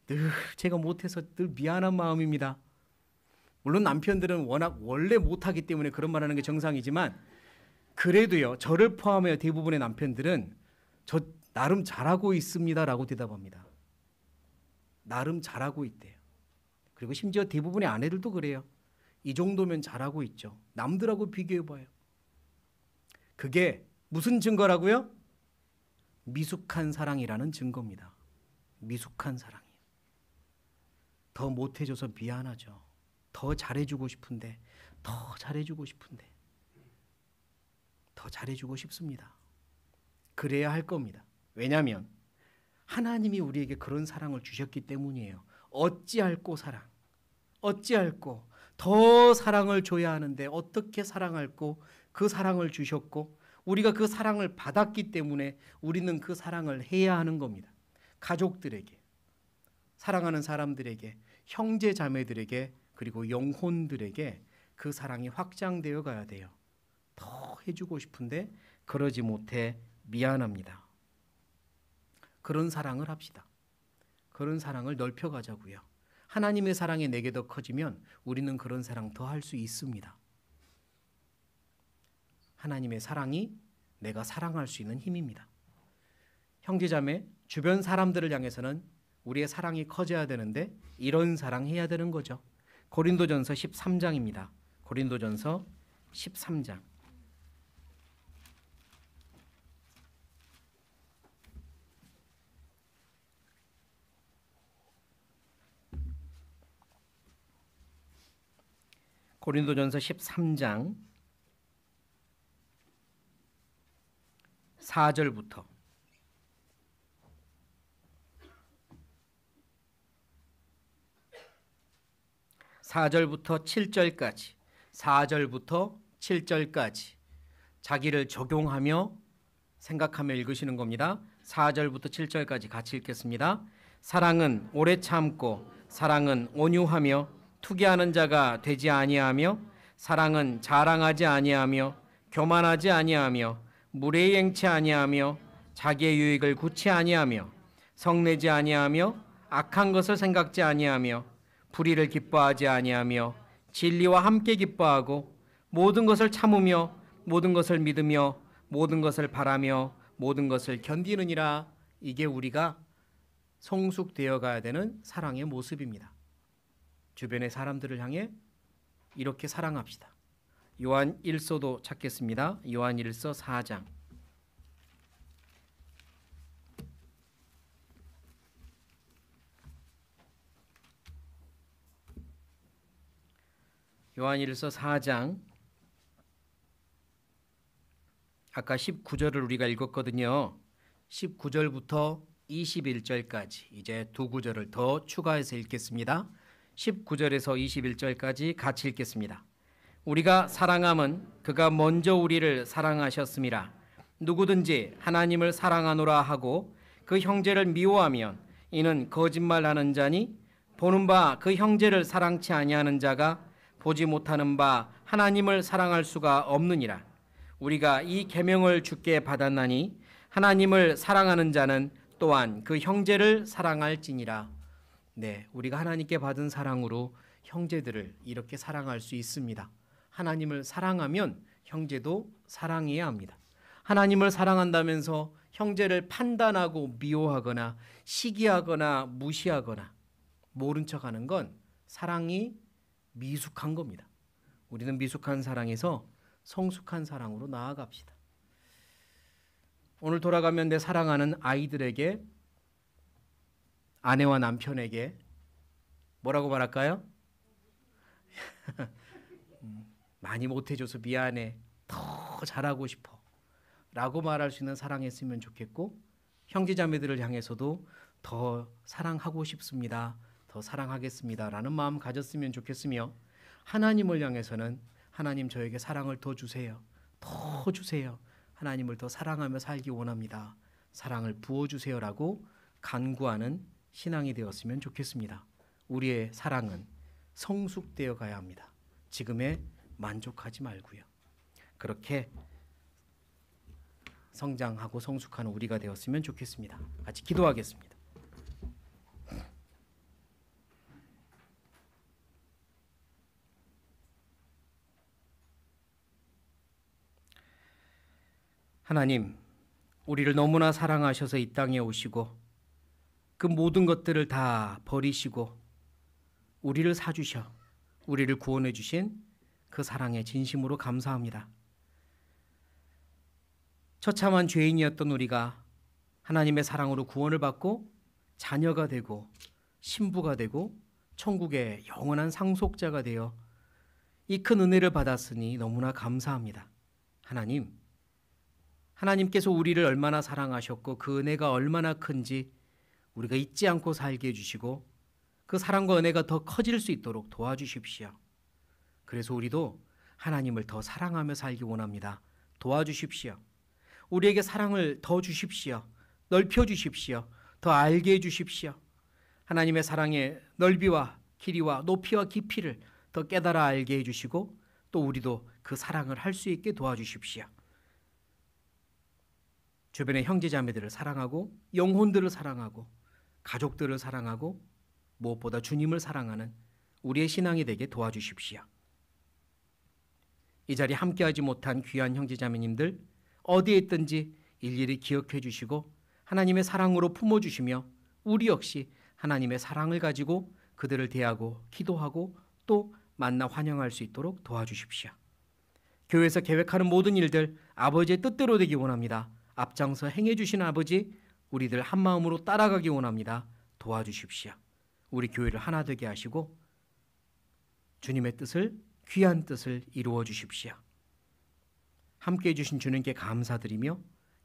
늘 제가 못해서 늘 미안한 마음입니다. 물론 남편들은 워낙 원래 못하기 때문에 그런 말하는 게 정상이지만, 그래도요, 저를 포함하여 대부분의 남편들은 저 나름 잘하고 있습니다라고 대답합니다. 나름 잘하고 있대요. 그리고 심지어 대부분의 아내들도 그래요. 이 정도면 잘하고 있죠. 남들하고 비교해봐요. 그게 무슨 증거라고요? 미숙한 사랑이라는 증거입니다. 미숙한 사랑이에요. 더 못해줘서 미안하죠. 더 잘해주고 싶은데, 더 잘해주고 싶습니다. 그래야 할 겁니다. 왜냐하면 하나님이 우리에게 그런 사랑을 주셨기 때문이에요. 어찌할꼬 사랑, 어찌할꼬 더 사랑을 줘야 하는데 어떻게 사랑할꼬 그 사랑을 주셨고, 우리가 그 사랑을 받았기 때문에 우리는 그 사랑을 해야 하는 겁니다. 가족들에게, 사랑하는 사람들에게, 형제 자매들에게, 그리고 영혼들에게 그 사랑이 확장되어 가야 돼요. 더 해주고 싶은데 그러지 못해 미안합니다. 그런 사랑을 합시다. 그런 사랑을 넓혀가자고요. 하나님의 사랑이 내게 더 커지면 우리는 그런 사랑 더 할 수 있습니다. 하나님의 사랑이 내가 사랑할 수 있는 힘입니다. 형제자매, 주변 사람들을 향해서는 우리의 사랑이 커져야 되는데 이런 사랑해야 되는 거죠. 고린도전서 13장입니다. 고린도전서 13장. 고린도전서 13장 4절부터 7절까지 4절부터 7절까지 자기를 적용하며 생각하며 읽으시는 겁니다. 4절부터 7절까지 같이 읽겠습니다. 사랑은 오래 참고 사랑은 온유하며 투기하는 자가 되지 아니하며 사랑은 자랑하지 아니하며 교만하지 아니하며 무례행치 아니하며 자기의 유익을 구치 아니하며 성내지 아니하며 악한 것을 생각지 아니하며 불의를 기뻐하지 아니하며 진리와 함께 기뻐하고 모든 것을 참으며 모든 것을 믿으며 모든 것을 바라며 모든 것을 견디느니라. 이게 우리가 성숙되어 가야 되는 사랑의 모습입니다. 주변의 사람들을 향해 이렇게 사랑합시다. 요한 1서도 찾겠습니다. 요한 1서 4장. 요한 1서 4장. 아까 19절을 우리가 읽었거든요. 19절부터 21절까지 이제 두 구절을 더 추가해서 읽겠습니다. 19절에서 21절까지 같이 읽겠습니다. 우리가 사랑함은 그가 먼저 우리를 사랑하셨음이라. 누구든지 하나님을 사랑하노라 하고 그 형제를 미워하면 이는 거짓말하는 자니 보는 바 그 형제를 사랑치 아니하는 자가 보지 못하는 바 하나님을 사랑할 수가 없느니라. 우리가 이 계명을 주께 받았나니 하나님을 사랑하는 자는 또한 그 형제를 사랑할지니라. 네, 우리가 하나님께 받은 사랑으로 형제들을 이렇게 사랑할 수 있습니다. 하나님을 사랑하면 형제도 사랑해야 합니다. 하나님을 사랑한다면서 형제를 판단하고 미워하거나 시기하거나 무시하거나 모른 척하는 건 사랑이 미숙한 겁니다. 우리는 미숙한 사랑에서 성숙한 사랑으로 나아갑시다. 오늘 돌아가면 내 사랑하는 아이들에게, 아내와 남편에게 뭐라고 말할까요? 많이 못해줘서 미안해, 더 잘하고 싶어 라고 말할 수 있는 사랑했으면 좋겠고, 형제자매들을 향해서도 더 사랑하고 싶습니다, 더 사랑하겠습니다 라는 마음 가졌으면 좋겠으며, 하나님을 향해서는 하나님 저에게 사랑을 더 주세요, 더 주세요, 하나님을 더 사랑하며 살기 원합니다, 사랑을 부어주세요 라고 간구하는 신앙이 되었으면 좋겠습니다. 우리의 사랑은 성숙되어 가야 합니다. 지금에 만족하지 말고요. 그렇게 성장하고 성숙하는 우리가 되었으면 좋겠습니다. 같이 기도하겠습니다. 하나님, 우리를 너무나 사랑하셔서 이 땅에 오시고 그 모든 것들을 다 버리시고 우리를 사주셔 우리를 구원해 주신 그 사랑에 진심으로 감사합니다. 처참한 죄인이었던 우리가 하나님의 사랑으로 구원을 받고 자녀가 되고 신부가 되고 천국의 영원한 상속자가 되어 이 큰 은혜를 받았으니 너무나 감사합니다. 하나님께서 우리를 얼마나 사랑하셨고 그 은혜가 얼마나 큰지 우리가 잊지 않고 살게 해주시고 그 사랑과 은혜가 더 커질 수 있도록 도와주십시오. 그래서 우리도 하나님을 더 사랑하며 살기 원합니다. 도와주십시오. 우리에게 사랑을 더 주십시오. 넓혀주십시오. 더 알게 해주십시오. 하나님의 사랑의 넓이와 길이와 높이와 깊이를 더 깨달아 알게 해주시고 또 우리도 그 사랑을 할 수 있게 도와주십시오. 주변의 형제자매들을 사랑하고 영혼들을 사랑하고 가족들을 사랑하고 무엇보다 주님을 사랑하는 우리의 신앙이 되게 도와주십시오. 이 자리에 함께하지 못한 귀한 형제자매님들 어디에 있든지 일일이 기억해 주시고 하나님의 사랑으로 품어주시며 우리 역시 하나님의 사랑을 가지고 그들을 대하고 기도하고 또 만나 환영할 수 있도록 도와주십시오. 교회에서 계획하는 모든 일들 아버지의 뜻대로 되기 원합니다. 앞장서 행해 주시는 아버지, 우리들 한마음으로 따라가기 원합니다. 도와주십시오. 우리 교회를 하나 되게 하시고 주님의 뜻을, 귀한 뜻을 이루어 주십시오. 함께해 주신 주님께 감사드리며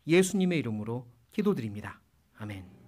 예수님의 이름으로 기도드립니다. 아멘.